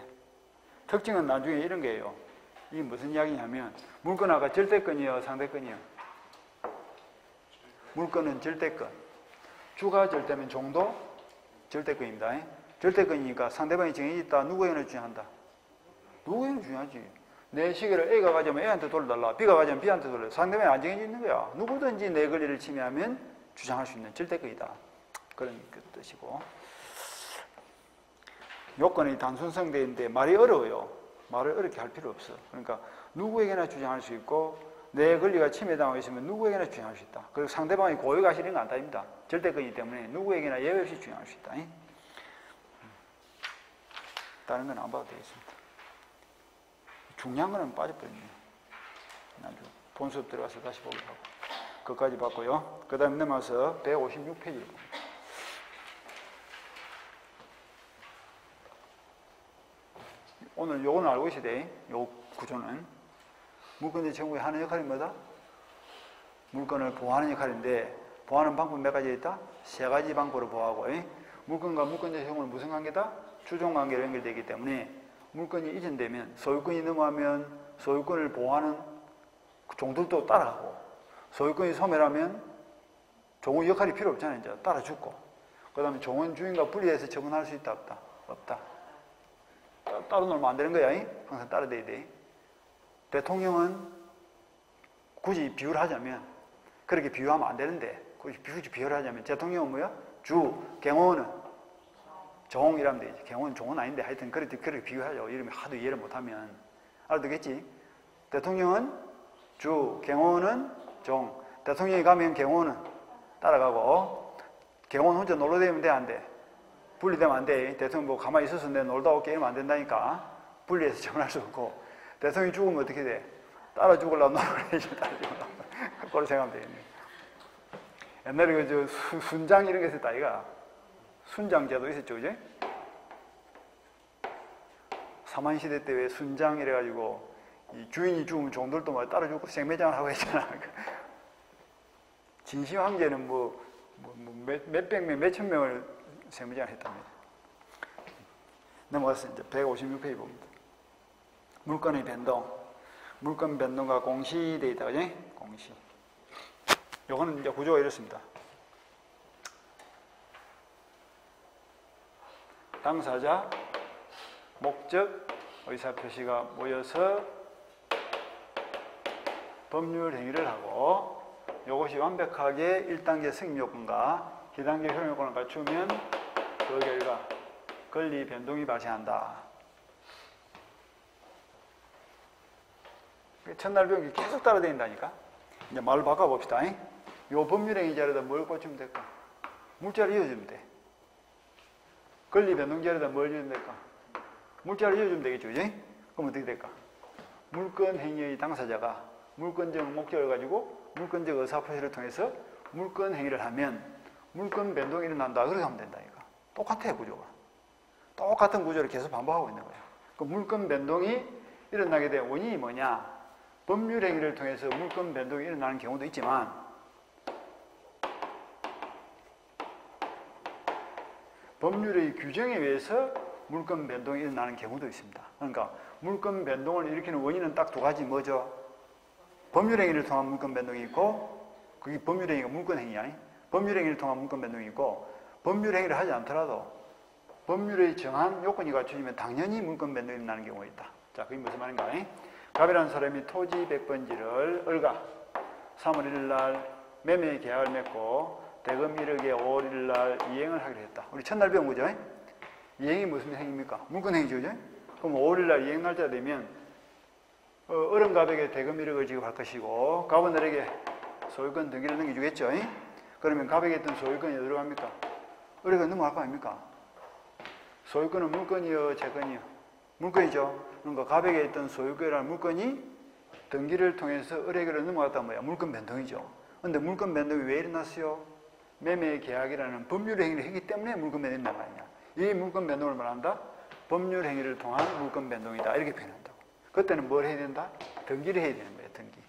특징은 나중에 이런 거예요. 이게 무슨 이야기냐면, 물건 아까 절대권이요, 상대권이요? 물건은 절대권. 주가 절대면 종도 절대권입니다. 절대권이니까 상대방이 정해져 있다. 누구에게나 주장한다? 누구에게나 주장하지. 내 시계를 A가 가져면 A한테 돌려달라. B가 가져면 B한테 돌려. 상대방이 안 정해져 있는 거야. 누구든지 내 권리를 침해하면 주장할 수 있는 절대권이다. 그런 뜻이고. 요건이 단순성 되는데 말이 어려워요. 말을 어렵게 할 필요 없어. 그러니까 누구에게나 주장할 수 있고 내 권리가 침해당하고 있으면 누구에게나 주장할 수 있다. 그리고 상대방이 고의가 싫은 건 아닙니다. 절대권이기 때문에 누구에게나 예외 없이 주장할 수 있다. 다른 건 안 봐도 되겠습니다. 중요한 거는 빠져버렸네요. 나중에 본 수업 들어가서 다시 보기로 하고. 그것까지 봤고요. 그 다음에 넘어가서 156페이지를 봅니다. 오늘 요거는 알고 있어야 돼. 요 구조는. 물건의 정부에 하는 역할이 뭐다? 물건을 보호하는 역할인데, 보호하는 방법 몇 가지 있다? 세 가지 방법으로 보호하고, 물건과 물건의 정부는 무슨 관계다? 주종관계로 연결되기 때문에, 물건이 이전되면, 소유권이 넘어가면 소유권을 보호하는 종들도 따라가고, 소유권이 소멸하면 종의 역할이 필요 없잖아요. 이제 따라 죽고. 그 다음에 종은 주인과 분리해서 처분할 수 있다, 없다? 없다. 따로 놀면 안 되는 거야. 항상 따라 돼야 돼. 대통령은 굳이 비유를 하자면, 그렇게 비유하면 안 되는데, 굳이 비유를 하자면, 대통령은 뭐야? 주, 경호는 종이라면 되지. 경호는 종은 아닌데, 하여튼 그렇게 비유하죠. 이러면 하도 이해를 못하면. 알아듣겠지? 대통령은 주, 경호는 종. 대통령이 가면 경호는 따라가고, 경호는 혼자 놀러 다니면 돼, 안 돼? 분리되면 안 돼. 대통령 뭐 가만히 있어서 내 놀다 오게 하면 안 된다니까. 분리해서 처분할 수 없고. 대통령이 죽으면 어떻게 돼? 따라 죽으려고 놀아야지. 따라 죽으려고. 그걸 생각하면 되겠네. 옛날에 순장 이런 게 있었다, 이가. 순장제도 있었죠, 그지? 사만시대 때 왜 순장 이래가지고 이 주인이 죽으면 종들도 막 따라 죽고 생매장을 하고 했잖아. 진시 황제는 몇백 명, 몇천 명을 생매장을 했답니다. 넘어가서 이제 156페이지 봅니다. 물건의 변동. 물건 변동과 공시되어 있다, 그지? 공시. 요거는 이제 구조가 이렇습니다. 당사자, 목적, 의사표시가 모여서 법률 행위를 하고, 이것이 완벽하게 1단계 승인 요건과 2단계 효용 요건을 갖추면 그 결과 권리 변동이 발생한다. 첫날 배운 게 계속 따라다닌다니까. 이제 말을 바꿔봅시다. 이 법률 행위 자리에다 뭘 꽂히면 될까? 물자를 이어주면 돼. 권리 변동 자리에다 뭘 이어주면 될까? 물자를 이어주면 되겠죠, 그지? 그럼 어떻게 될까? 물건 행위의 당사자가 물건적 목적을 가지고 물건적 의사표시를 통해서 물건 행위를 하면 물건 변동이 일어난다. 그렇게 하면 된다니까. 똑같아요, 구조가. 똑같은 구조를 계속 반복하고 있는 거예요. 그 물건 변동이 일어나게 된 원인이 뭐냐? 법률 행위를 통해서 물건 변동이 일어나는 경우도 있지만, 법률의 규정에 의해서 물건 변동이 일어나는 경우도 있습니다. 그러니까 물건 변동을 일으키는 원인은 딱 두 가지. 뭐죠? 법률 행위를 통한 물건 변동이 있고, 그게 법률 행위가 물건 행위야. 법률 행위를 통한 물건 변동이 있고, 법률 행위를 하지 않더라도 법률의 정한 요건이 갖춰지면 당연히 물건 변동이 일어나는 경우가 있다. 자, 그게 무슨 말인가? 갑이라는 사람이 토지 100번지를 을가 3월 1일 날 매매 계약을 맺고 대금 1억에 5월 1일 날 이행을 하기로 했다. 우리 첫날 배운 거죠? 이행이 무슨 행위입니까? 물건 행위죠, 그죠? 그럼 5월 1일 날 이행 날짜 되면 을은 갑에게 대금 1억을 지급할 것이고 갑은 을에게 소유권 등기를 넘겨주겠죠? 그러면 갑에게 있던 소유권이 어디로 갑니까? 을에게 넘어갈 거 아닙니까? 소유권은 물건이요, 채권이요? 물건이죠. 그러니까 갑에게 있던 소유권이라는 물건이 등기를 통해서 을에게로 넘어갔단 말이야. 물건 변동이죠. 그런데 물건 변동이 왜 일어났어요? 매매 계약이라는 법률 행위를 했기 때문에 물건 변동이 일어난 거 아니냐. 이 물건 변동을 말한다? 법률 행위를 통한 물건 변동이다. 이렇게 표현한다고. 그때는 뭘 해야 된다? 등기를 해야 되는 거예요. 등기.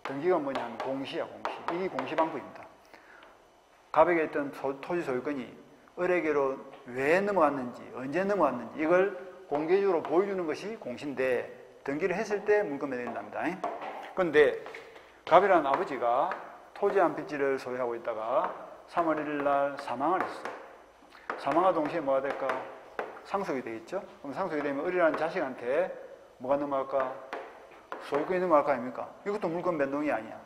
등기가 뭐냐면 공시야, 공시. 이게 공시 방법입니다. 갑에게 있던 토지 소유권이 을에게로 왜 넘어왔는지, 언제 넘어왔는지 이걸 공개적으로 보여주는 것이 공시인데 등기를 했을 때 물건 변동이 납니다. 그런데 갑이라는 아버지가 토지 한 필지를 소유하고 있다가 3월 1일 날 사망을 했어. 사망과 동시에 뭐가 될까? 상속이 되겠죠? 그럼 상속이 되면 을이라는 자식한테 뭐가 넘어갈까? 소유권이 넘어갈 거 아닙니까? 이것도 물건 변동이 아니야.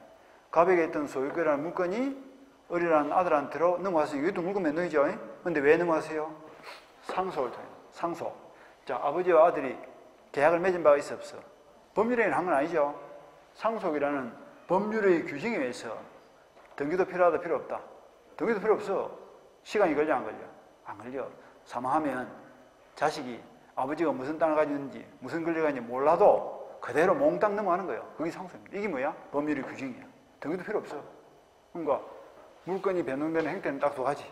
갑에게 있던 소유권이라는 물건이 을이라는 아들한테로 넘어왔으니 이것도 물건 변동이죠. 그런데 왜 넘어왔어요? 상속을 통해. 상속. 자, 아버지와 아들이 계약을 맺은 바가 있어 없어? 법률행위를 한 건 아니죠. 상속이라는 법률의 규정에 의해서 등기도 필요하다 필요 없다. 등기도 필요 없어. 시간이 걸려 안 걸려? 안 걸려. 사망하면 자식이 아버지가 무슨 땅을 가지고 있는지 무슨 권리가 있는지 몰라도 그대로 몽땅 넘어가는 거예요. 그게 상속입니다. 이게 뭐야? 법률의 규정이야. 등기도 필요 없어. 그러니까 물건이 변동되는 행태는 딱 두 가지.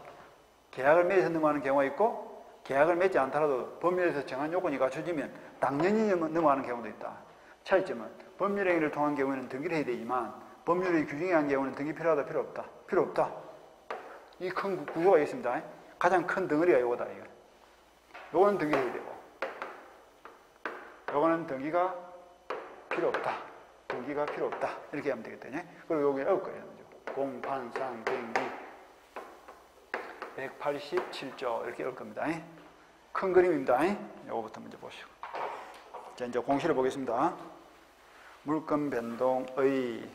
계약을 맺어서 넘어가는 경우가 있고 계약을 맺지 않더라도 법률에서 정한 요건이 갖춰지면 당연히 넘어가는 경우도 있다. 차이점은 법률행위를 통한 경우에는 등기를 해야 되지만 법률의 규정에 의한 경우는 등기 필요하다 필요 없다. 필요 없다. 이 큰 구조가 있습니다. 가장 큰 덩어리가 이거다. 이거. 요거는 등기를 해야 되고 요거는 등기가 필요 없다. 등기가 필요 없다. 이렇게 하면 되겠다. 그리고 여기 읽을 거예요. 공판상 등기 187조 이렇게 읽을 겁니다. 큰 그림입니다. 요거부터 먼저 보시고. 자, 이제 공시를 보겠습니다. 물건 변동의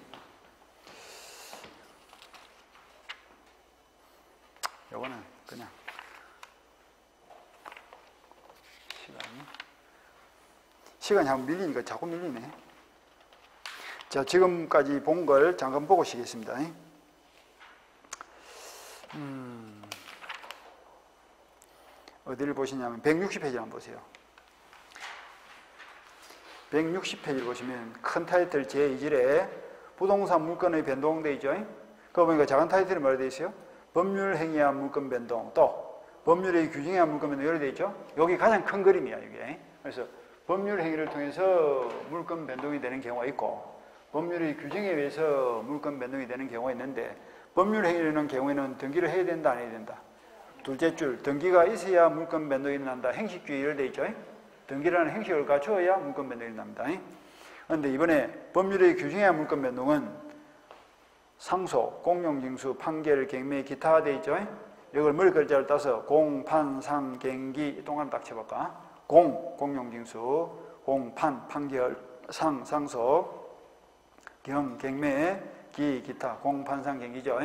요거는 그냥 시간이 한번 밀리니까 자꾸 밀리네. 자, 지금까지 본 걸 잠깐 보고 쉬겠습니다. 어디를 보시냐면 160페이지 한번 보세요. 160페이지를 보시면 큰 타이틀 제2질에 부동산 물건의 변동 되어 있죠. 그거 보니까 작은 타이틀이 뭐라 되어 있어요? 법률 행위에 의한 물건 변동, 또 법률의 규정에 의한 물건 변동 이렇게 되어 있죠. 여기 가장 큰 그림이야, 이게. 그래서 법률 행위를 통해서 물건 변동이 되는 경우가 있고 법률의 규정에 의해서 물건 변동이 되는 경우가 있는데 법률 행위라는 경우에는 등기를 해야 된다, 안 해야 된다? 둘째 줄, 등기가 있어야 물건 변동이 일어난다. 행식주의를 되어 있죠. 등기라는 행식을 갖추어야 물건 변동이 일어납니다. 그런데 이번에 법률의 규정에 의한 물건 변동은 상속, 공용징수, 판결, 갱매, 기타가 되어 있죠. 이걸 머리 글자를 따서 공, 판, 상, 갱기 동안 딱 쳐볼까? 공, 공용징수, 공, 판, 판결, 상, 상속, 경, 갱매, 기, 기타, 공, 판, 상, 갱기죠.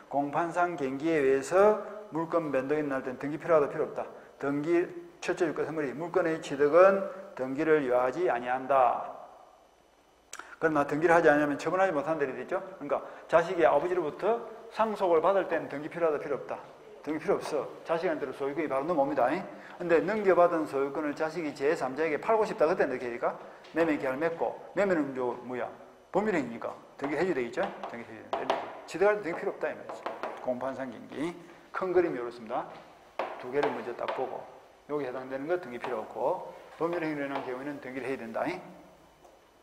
공, 판, 상, 갱기에 의해서 물건 변동이 날 때는 등기 필요하다 필요 없다. 등기 첫째 줄것 선물이 물건의 취득은 등기를 요하지 아니한다. 그러나 등기를 하지 않으면 처분하지 못한다 이렇게 되죠. 그러니까 자식이 아버지로부터 상속을 받을 때는 등기 필요하다 필요 없다. 등기 필요 없어. 자식한테로 소유권이 바로 넘어옵니다. 근데 넘겨받은 소유권을 자식이 제3자에게 팔고 싶다 그때 어떻게 되니까 매매 계약을 맺고 매매는 뭐야? 법률행위니까 등기 해줘야 되겠죠. 등기 해줘야 되는데 취득할 때 등기 필요 없다 이 말이지. 공판상경기 큰 그림이 이렇습니다. 두 개를 먼저 딱 보고 여기 해당되는 것 등기 필요 없고 법률행위를 하는 경우에는 등기를 해야 된다.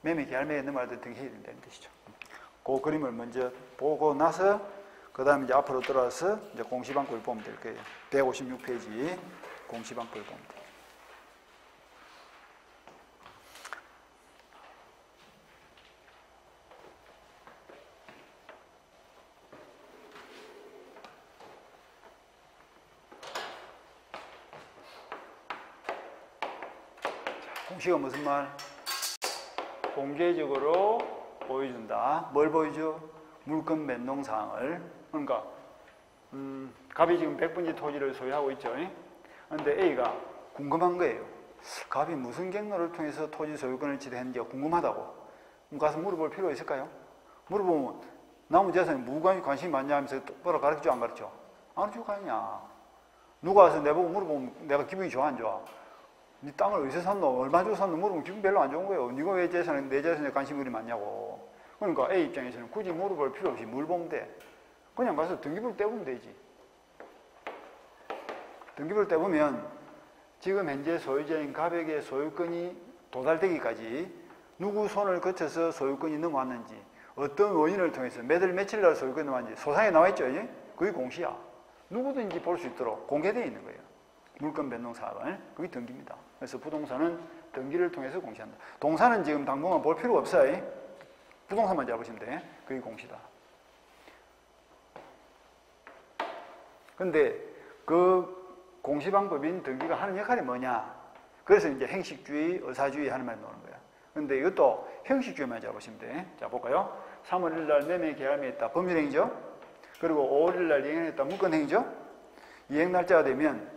매매 계약매에 넘어갈 때 등기해야 된다는 뜻이죠. 그 그림을 먼저 보고 나서 그 다음에 이제 앞으로 들어와서 이제 공시방법을 보면 될 거예요. 156페이지 공시방법을 보면 돼요. 공시가 무슨 말? 공개적으로 보여준다. 뭘 보여줘? 물건 변동 사항을. 그러니까 갑이 지금 100분지 토지를 소유하고 있죠. 그런데 A가 궁금한 거예요. 갑이 무슨 경로를 통해서 토지 소유권을 취득했는지가 궁금하다고. 그럼 가서 물어볼 필요가 있을까요? 물어보면 나무 재산에 누가 관심이 많냐 하면서 똑바로 가르쳐줘 안 가르쳐? 안 가르치고 가냐. 누가 와서 내보고 물어보면 내가 기분이 좋아 안 좋아? 네 땅을 어디서 샀노? 얼마 주고 샀노? 물어보면 기분 별로 안 좋은 거예요. 네가 왜 재산에 내 재산에 관심이 그리 많냐고. 그러니까 A 입장에서는 굳이 물어볼 필요 없이 뭘 보면 돼? 그냥 가서 등기부를 떼보면 되지. 등기부를 떼보면 지금 현재 소유자인 갑에게 소유권이 도달되기까지 누구 손을 거쳐서 소유권이 넘어왔는지 어떤 원인을 통해서 몇 월 며칠 날 소유권이 넘어왔는지 소상에 나와있죠. 그게 공시야. 누구든지 볼 수 있도록 공개되어 있는 거예요. 물건 변동 사항을. 그게 등기입니다. 그래서 부동산은 등기를 통해서 공시한다. 동사는 지금 당분간 볼 필요가 없어요. 부동산만 잡으시면 돼. 그게 공시다. 근데 그 공시 방법인 등기가 하는 역할이 뭐냐? 그래서 이제 행식주의, 의사주의 하는 말이 나오는 거야. 근데 이것도 형식주의만 잡으시면 돼. 자, 볼까요? 3월 1일 날 매매 계약이 있다. 법률행위죠. 그리고 5월 1일 날 이행을 했다. 물권행위죠. 이행 날짜가 되면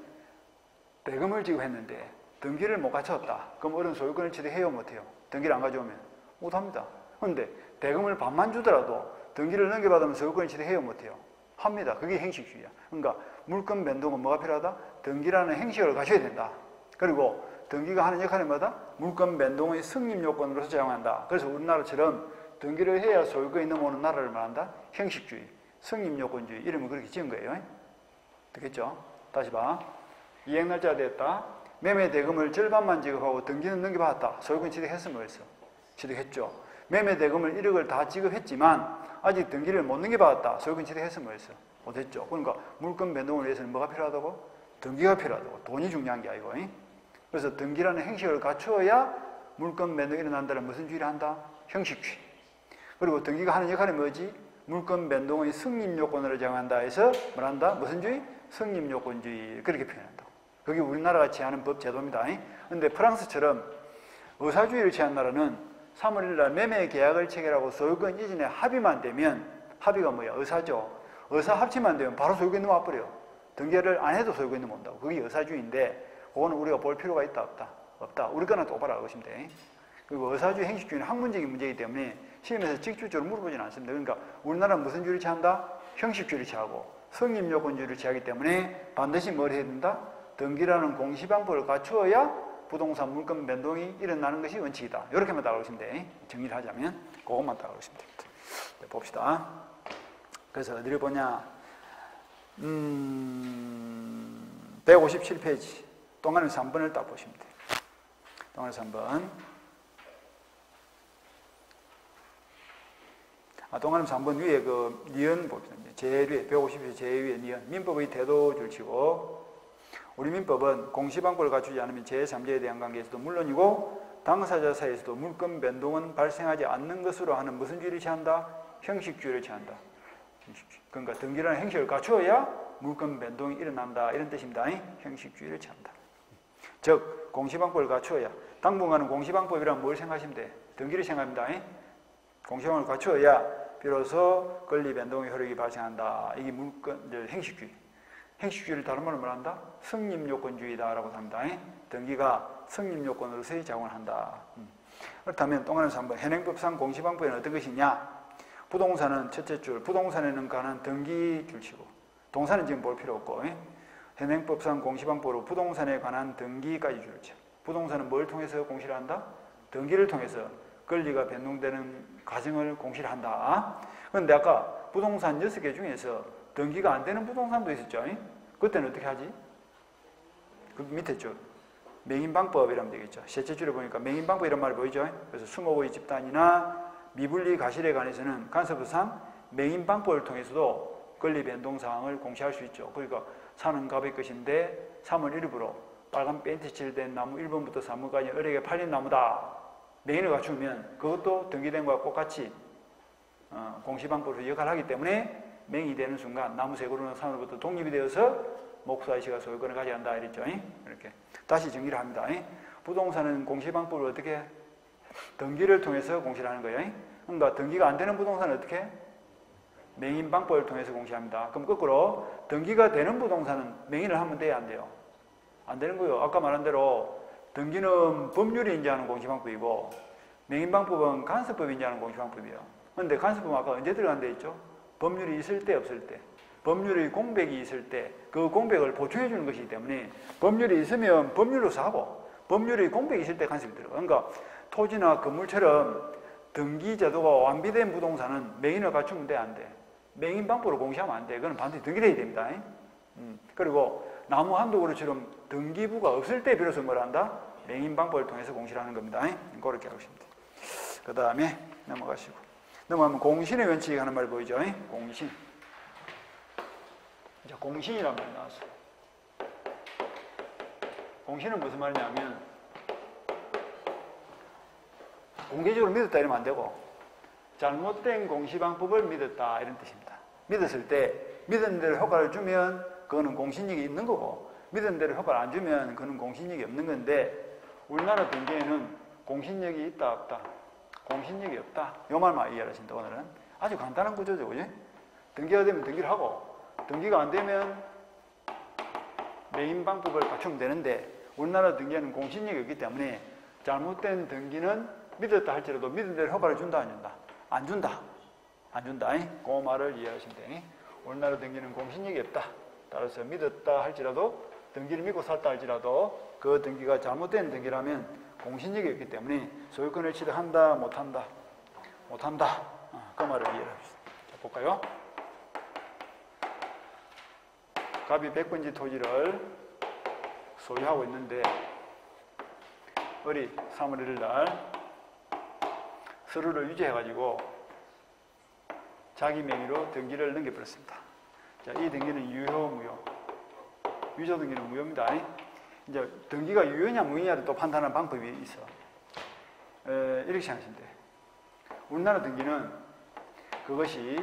대금을 지급했는데 등기를 못 갖췄다. 그럼 어른 소유권을 취득해요, 못해요? 등기를 안 가져오면 못합니다. 그런데 대금을 반만 주더라도 등기를 넘겨받으면 소유권을 취득해요, 못해요? 합니다. 그게 행식주의야. 그러니까 물권 변동은 뭐가 필요하다? 등기라는 행식을 갖춰야 된다. 그리고 등기가 하는 역할은 뭐다? 물권 변동의 승립 요건으로서 작용한다. 그래서 우리나라처럼 등기를 해야 소유권이 넘어오는 나라를 말한다? 형식주의, 승립 요건주의. 이름은 그렇게 지은 거예요. 되겠죠? 다시 봐. 이행 날짜가 됐다. 매매 대금을 절반만 지급하고 등기는 넘겨받았다. 소유권 취득했으면 뭐했어? 취득했죠. 매매 대금을 1억을 다 지급했지만 아직 등기를 못 넘겨받았다. 소유권 취득했으면 뭐했어? 못했죠. 그러니까 물권 변동을 위해서는 뭐가 필요하다고? 등기가 필요하다고. 돈이 중요한 게 아니고. 그래서 등기라는 행식을 갖추어야 물권 변동이 일어난다는 무슨 주의를 한다? 형식주의. 그리고 등기가 하는 역할이 뭐지? 물권 변동의 승립 요건으로 정한다 해서 뭘 한다? 무슨 주의? 승립 요건주의. 그렇게 표현한다. 그게 우리나라가 취하는 법 제도입니다. 그런데 프랑스처럼 의사주의를 취한 나라는 3월 1일 날 매매 계약을 체결하고 소유권 이전에 합의만 되면, 합의가 뭐야? 의사죠. 의사 합치만 되면 바로 소유권 넘어와 버려요. 등기를 안 해도 소유권 넘어온다고. 그게 의사주의인데 그거는 우리가 볼 필요가 있다, 없다? 없다. 우리 거는 똑바로 알고 있으면 돼. 그리고 의사주의, 행식주의는 학문적인 문제이기 때문에 시험에서 직접적으로 물어보지는 않습니다. 그러니까 우리나라는 무슨 주의를 취한다? 형식주의를 취하고 성립요건주의를 취하기 때문에 반드시 뭘 해야 된다? 등기라는 공시방법을 갖추어야 부동산 물권 변동이 일어나는 것이 원칙이다. 이렇게만 딱 알고 있으면 돼. 정리를 하자면 그것만 딱 알고 있으면 됩니다. 자, 봅시다. 그래서 어디를 보냐? 157페이지. 동안은 3번을 딱 보시면 돼요. 동안은 3번. 동안은 3번 위에 그 니은 봅시다. 제일 위에 150페이지 제일 위에 니은. 민법의 태도줄 치고 우리 민법은 공시방법을 갖추지 않으면 제3자에 대한 관계에서도 물론이고 당사자 사이에서도 물권 변동은 발생하지 않는 것으로 하는 무슨 주의를 취한다? 형식주의를 취한다. 그러니까 등기라는 행식을 갖추어야 물권 변동이 일어난다. 이런 뜻입니다. 형식주의를 취한다. 즉 공시방법을 갖추어야, 당분간은 공시방법이란 뭘 생각하시면 돼? 등기를 생각합니다. 공시방법을 갖추어야 비로소 권리 변동의 효력이 발생한다. 이게 물권, 행식주의. 행식주의를 다른 말로 말한다? 승립요건주의다라고 합니다. 등기가 승립요건으로서의 작용을 한다. 그렇다면 또 하나는 3번. 현행법상 공시방법에는 어떤 것이냐? 부동산은 첫째 줄, 부동산에는 관한 등기 줄치고, 동산은 지금 볼 필요 없고, 현행법상 공시방법으로 부동산에 관한 등기까지 줄쳐. 부동산은 뭘 통해서 공시를 한다? 등기를 통해서 권리가 변동되는 과정을 공시를 한다. 그런데 아까 부동산 6개 중에서 등기가 안 되는 부동산도 있었죠. 그때는 어떻게 하지? 그 밑에 줄 맹인방법이라면 되겠죠. 셋째 줄에 보니까 맹인방법 이런 말이 보이죠. 그래서 수목의 집단이나 미분리 가실에 관해서는 간섭법상 맹인방법을 통해서도 권리 변동 사항을 공시할 수 있죠. 그러니까 사는 갑의 것인데 3월 1일부로 빨간 페인트 칠된 나무 1번부터 3번까지 을에게 팔린 나무다. 맹인을 갖추면 그것도 등기된 것과 똑같이 공시방법으로 역할을 하기 때문에 맹이 되는 순간 나무색으로는 산으로부터 독립이 되어서 목수아 씨가 소유권을 가져간다 이랬죠. 이렇게 다시 정리를 합니다. 부동산은 공시방법을 어떻게? 등기를 통해서 공시를 하는 거예요. 그러니까 등기가 안 되는 부동산은 어떻게? 맹인방법을 통해서 공시합니다. 그럼 거꾸로 등기가 되는 부동산은 맹인을 하면 돼요, 안 돼요? 안 되는 거예요. 아까 말한 대로 등기는 법률이 인정하는 공시방법이고 맹인방법은 간섭법이 인정하는 공시방법이에요. 그런데 간섭법은 아까 언제 들어간 데 있죠? 법률이 있을 때 없을 때, 법률의 공백이 있을 때 그 공백을 보충해 주는 것이기 때문에 법률이 있으면 법률로서 하고 법률의 공백이 있을 때 간섭이 들어가. 그러니까 토지나 건물처럼 등기 제도가 완비된 부동산은 맹인을 갖추면 돼, 안 돼? 맹인 방법으로 공시하면 안 돼. 그건 반드시 등기돼야 됩니다. 그리고 나무 한도구로처럼 등기부가 없을 때 비로소 뭘 한다? 맹인 방법을 통해서 공시를 하는 겁니다. 그렇게 하고 있습니다. 그 다음에 넘어가시고. 넘어가면 공신의 원칙이 하는 말 보이죠? 공신. 자, 공신이란 말이 나왔어요. 공신은 무슨 말이냐면 공개적으로 믿었다 이러면 안 되고 잘못된 공시방법을 믿었다 이런 뜻입니다. 믿었을 때 믿은 대로 효과를 주면 그거는 공신력이 있는 거고 믿은 대로 효과를 안 주면 그거는 공신력이 없는 건데 우리나라 등기에는 공신력이 있다 없다? 공신력이 없다. 요 말만 이해하신다. 오늘은 아주 간단한 구조죠. 그죠? 등기가 되면 등기를 하고 등기가 안 되면 메인 방법을 갖추면 되는데 우리나라 등기에는 공신력이 없기 때문에 잘못된 등기는 믿었다 할지라도 믿은 대로 효과를 준다 안 준다? 안 준다. 안 준다. 그 말을 이해하시면 돼. 우리나라 등기는 공신력이 없다. 따라서 믿었다 할지라도 등기를 믿고 살다 할지라도 그 등기가 잘못된 등기라면 공신력이 없기 때문에 소유권을 취득한다 못한다? 못한다. 그 말을 이해합시다. 자, 볼까요? 갑이 100번지 토지를 소유하고 있는데 을이 3월 1일 날 서류를 유지해가지고 자기 명의로 등기를 넘겨버렸습니다. 자, 이 등기는 유효, 무효. 유효 등기는 무효입니다. 이제 등기가 유효냐, 무효냐를 또 판단하는 방법이 있어. 이렇게 생각하시면 돼요. 우리나라 등기는 그것이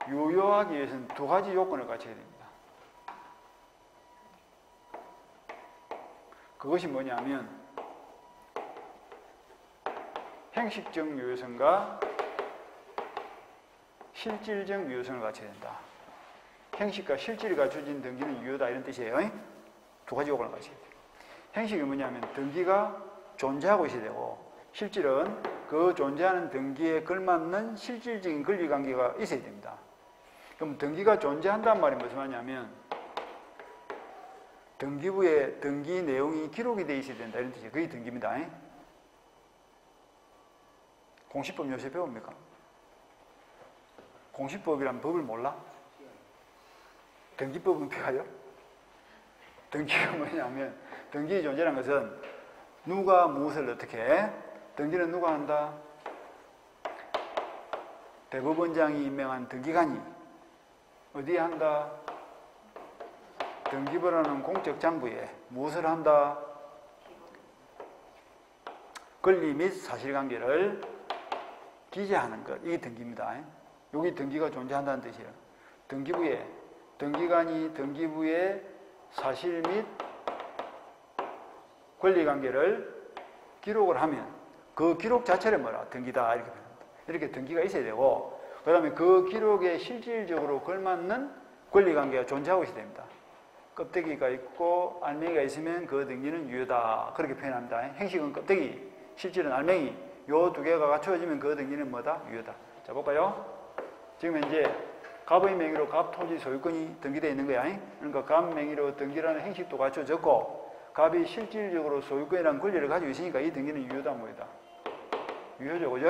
유효하기 위해서는 두 가지 요건을 갖춰야 됩니다. 그것이 뭐냐면 행식적 유효성과 실질적 유효성을 갖춰야 된다. 행식과 실질이 갖춰진 등기는 유효다 이런 뜻이에요. 두 가지 요건을 갖춰야 돼요. 행식이 뭐냐면 등기가 존재하고 있어야 되고 실질은 그 존재하는 등기에 걸맞는 실질적인 권리관계가 있어야 됩니다. 그럼 등기가 존재한다는 말이 무슨 말이냐면 등기부에 등기 내용이 기록이 되어 있어야 된다 이런 뜻이에요. 그게 등기입니다. 공시법 요새 배웁니까? 공시법이란 법을 몰라? 등기법은 배워요? 등기가 뭐냐면 등기의 존재라는 것은 누가 무엇을 어떻게 해? 등기는 누가 한다? 대법원장이 임명한 등기관이 어디에 한다? 등기부라는 공적 장부에 무엇을 한다? 권리 및 사실관계를 기재하는 것. 이게 등기입니다. 여기 등기가 존재한다는 뜻이에요. 등기부에 등기관이 등기부의 사실 및 권리관계를 기록을 하면 그 기록 자체를 뭐라? 등기다. 이렇게 표현합니다. 이렇게 등기가 있어야 되고 그 다음에 그 기록에 실질적으로 걸맞는 권리관계가 존재하고 있어야 됩니다. 껍데기가 있고 알맹이가 있으면 그 등기는 유효다. 그렇게 표현합니다. 행식은 껍데기, 실질은 알맹이. 요 두 개가 갖춰지면 그 등기는 뭐다? 유효다. 자, 볼까요? 지금 현재 갑의 명의로 갑 토지 소유권이 등기되어 있는 거야. 그러니까 갑 명의로 등기라는 행식도 갖춰졌고 갑이 실질적으로 소유권이라는 권리를 가지고 있으니까 이 등기는 유효다, 무효다? 유효죠, 그죠?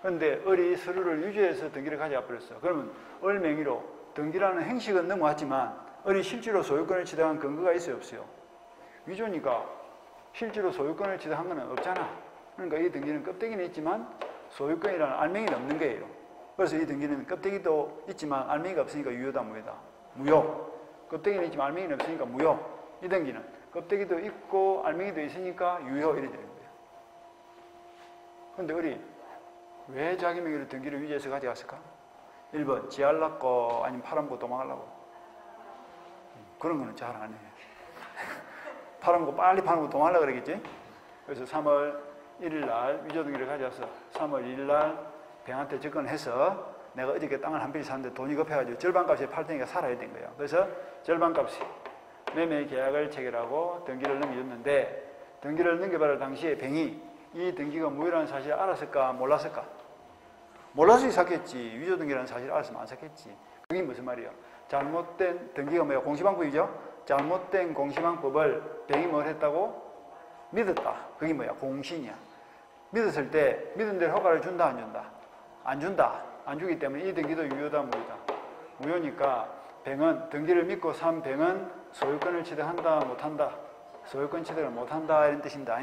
그런데 을이 서류를 유지해서 등기를 가져와 버렸어. 그러면 을 명의로 등기라는 행식은 넘어왔지만 을이 실제로 소유권을 취득한 근거가 있어요, 없어요? 위조니까 실제로 소유권을 취득한 건 없잖아. 그러니까 이 등기는 껍데기는 있지만 소유권이라는 알맹이는 없는 거예요. 그래서 이 등기는 껍데기도 있지만 알맹이가 없으니까 유효다, 무효다? 무효. 껍데기는 있지만 알맹이는 없으니까 무효. 이 등기는 껍데기도 있고 알맹이도 있으니까 유효 이래 되는 거예요. 그런데 을이 왜 자기 명의로 등기를 유지해서 가져갔을까? 1번 지하려고 아니면 팔아먹고 도망가려고? 그런 거는 잘 안 해요. 팔아먹고 빨리 팔아먹고 도망가려고 그러겠지? 그래서 3월 1일 날 위조 등기를 가져와서 3월 1일 날 병한테 접근해서 내가 어저께 땅을 한 필 샀는데 돈이 급해가지고 절반값에 팔 테니까 살아야 된 거예요. 그래서 절반값에 매매 계약을 체결하고 등기를 넘겨줬는데 등기를 넘겨받을 당시에 병이 이 등기가 무효라는 사실을 알았을까 몰랐을까? 몰라서 샀겠지. 위조 등기라는 사실을 알았으면 안 샀겠지. 그게 무슨 말이에요? 잘못된 등기가 뭐야? 공시방법이죠? 잘못된 공시방법을 병이 뭘 했다고? 믿었다. 그게 뭐야? 공신이야. 믿었을 때 믿은 대로 효과를 준다 안 준다? 안 준다. 안 주기 때문에 이 등기도 유효다 무효다? 무효니까 병은 등기를 믿고 산 병은 소유권을 취득한다 못한다? 소유권 취득을 못한다 이런 뜻입니다.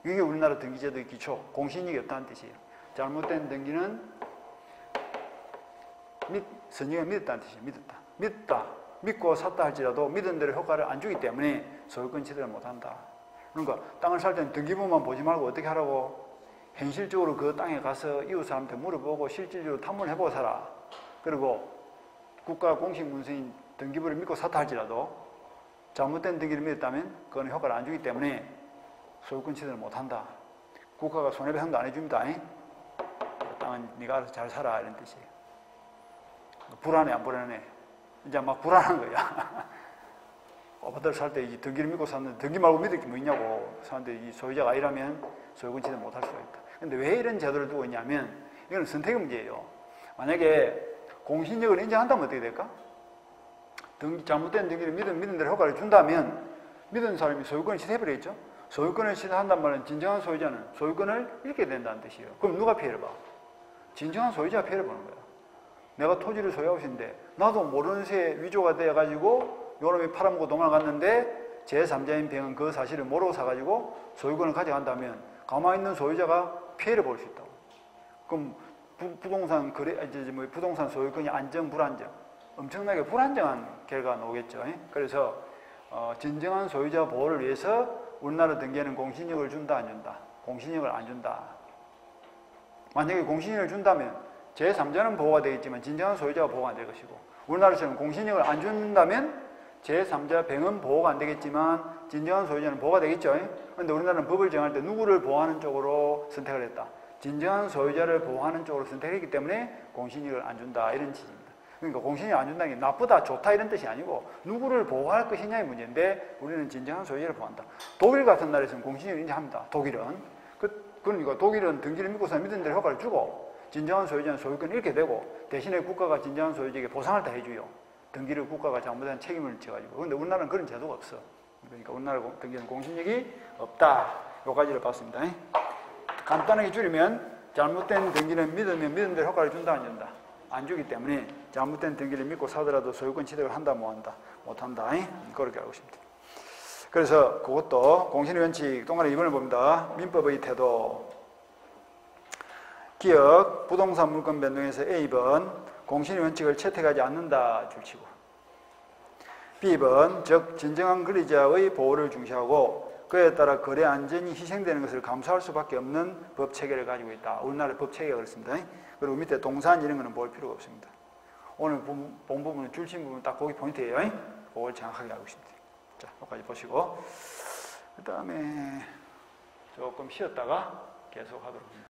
이게 우리나라 등기제도의 기초. 공신력이 없다는 뜻이에요. 잘못된 등기는 선의가 믿었다는 뜻이에요. 믿었다. 믿고 샀다 할지라도 믿은 대로 효과를 안 주기 때문에 소유권 취득을 못한다. 그러니까 땅을 살 때는 등기부만 보지 말고 어떻게 하라고? 현실적으로 그 땅에 가서 이웃 사람한테 물어보고 실질적으로 탐문을 해보고 살아. 그리고 국가 공식 문서인 등기부를 믿고 샀다 할지라도 잘못된 등기를 믿었다면 그건 효과를 안 주기 때문에 소유권 취득을 못한다. 국가가 손해배상도 안 해줍니다. 땅은 네가 알아서 잘 살아 이런 뜻이에요. 불안해 안 불안해? 이제 막 불안한 거야. 아파트를 살 때 이 등기를 믿고 샀는데 등기 말고 믿을 게 뭐 있냐고. 사는데 이 소유자가 아니라면 소유권 취득 못할 수가 있다. 근데 왜 이런 제도를 두고 있냐면 이건 선택의 문제예요. 만약에 공신력을 인정한다면 어떻게 될까? 잘못된 등기를 믿은 대로 효과를 준다면 믿은 사람이 소유권을 취득해버리겠죠? 소유권을 취득한단 말은 진정한 소유자는 소유권을 잃게 된다는 뜻이에요. 그럼 누가 피해를 봐? 진정한 소유자가 피해를 보는 거야. 내가 토지를 소유하고 있는데 나도 모르는 새에 위조가 돼가지고 요놈이 팔아먹고 도망갔는데 제3자인 병은 그 사실을 모르고 사가지고 소유권을 가져간다면 가만히 있는 소유자가 피해를 볼 수 있다고. 그럼 부동산 부동산 소유권이 안정, 불안정, 엄청나게 불안정한 결과가 나오겠죠. 그래서 진정한 소유자 보호를 위해서 우리나라 등기에는 공신력을 준다, 안 준다? 공신력을 안 준다. 만약에 공신력을 준다면 제3자는 보호가 되겠지만 진정한 소유자가 보호가 안 될 것이고, 우리나라에서는 공신력을 안 준다면 제3자 병은 보호가 안 되겠지만 진정한 소유자는 보호가 되겠죠. 그런데 우리나라는 법을 정할 때 누구를 보호하는 쪽으로 선택을 했다? 진정한 소유자를 보호하는 쪽으로 선택했기 때문에 공신력을 안 준다, 이런 취지입니다. 그러니까 공신력 안 준다는 게 나쁘다, 좋다 이런 뜻이 아니고 누구를 보호할 것이냐의 문제인데 우리는 진정한 소유자를 보호한다. 독일 같은 나라에서는 공신력을 인정합니다. 독일은. 그러니까 독일은 등기를 믿고서 믿은 대로 효과를 주고 진정한 소유자는 소유권을 잃게 되고 대신에 국가가 진정한 소유자에게 보상을 다 해줘요. 등기를 국가가 잘못한 책임을 져가지고. 그런데 우리나라는 그런 제도가 없어. 그러니까 우리나라 등기는 공신력이 없다. 요까지를 봤습니다. 간단하게 줄이면 잘못된 등기는 믿으면 믿은 대로 효과를 준다, 안 준다? 안 주기 때문에 잘못된 등기를 믿고 사더라도 소유권 취득을 한다, 뭐 한다? 못한다. 그렇게 알고 있습니다. 그래서 그것도 공신의 원칙 동안에 2번을 봅니다. 민법의 태도. 기억, 부동산 물권 변동에서 A번 공신의 원칙을 채택하지 않는다 줄치고, B번 즉 진정한 거래자의 보호를 중시하고 그에 따라 거래 안전이 희생되는 것을 감수할 수밖에 없는 법 체계를 가지고 있다. 우리나라 법 체계가 그렇습니다. 그리고 밑에 동산 이런 거는 볼 필요가 없습니다. 오늘 본 부분은 줄친 부분 딱 거기 포인트예요. 그걸 정확하게 알고 있습니다. 자, 여기까지 보시고 그 다음에 조금 쉬었다가 계속하도록 합니다.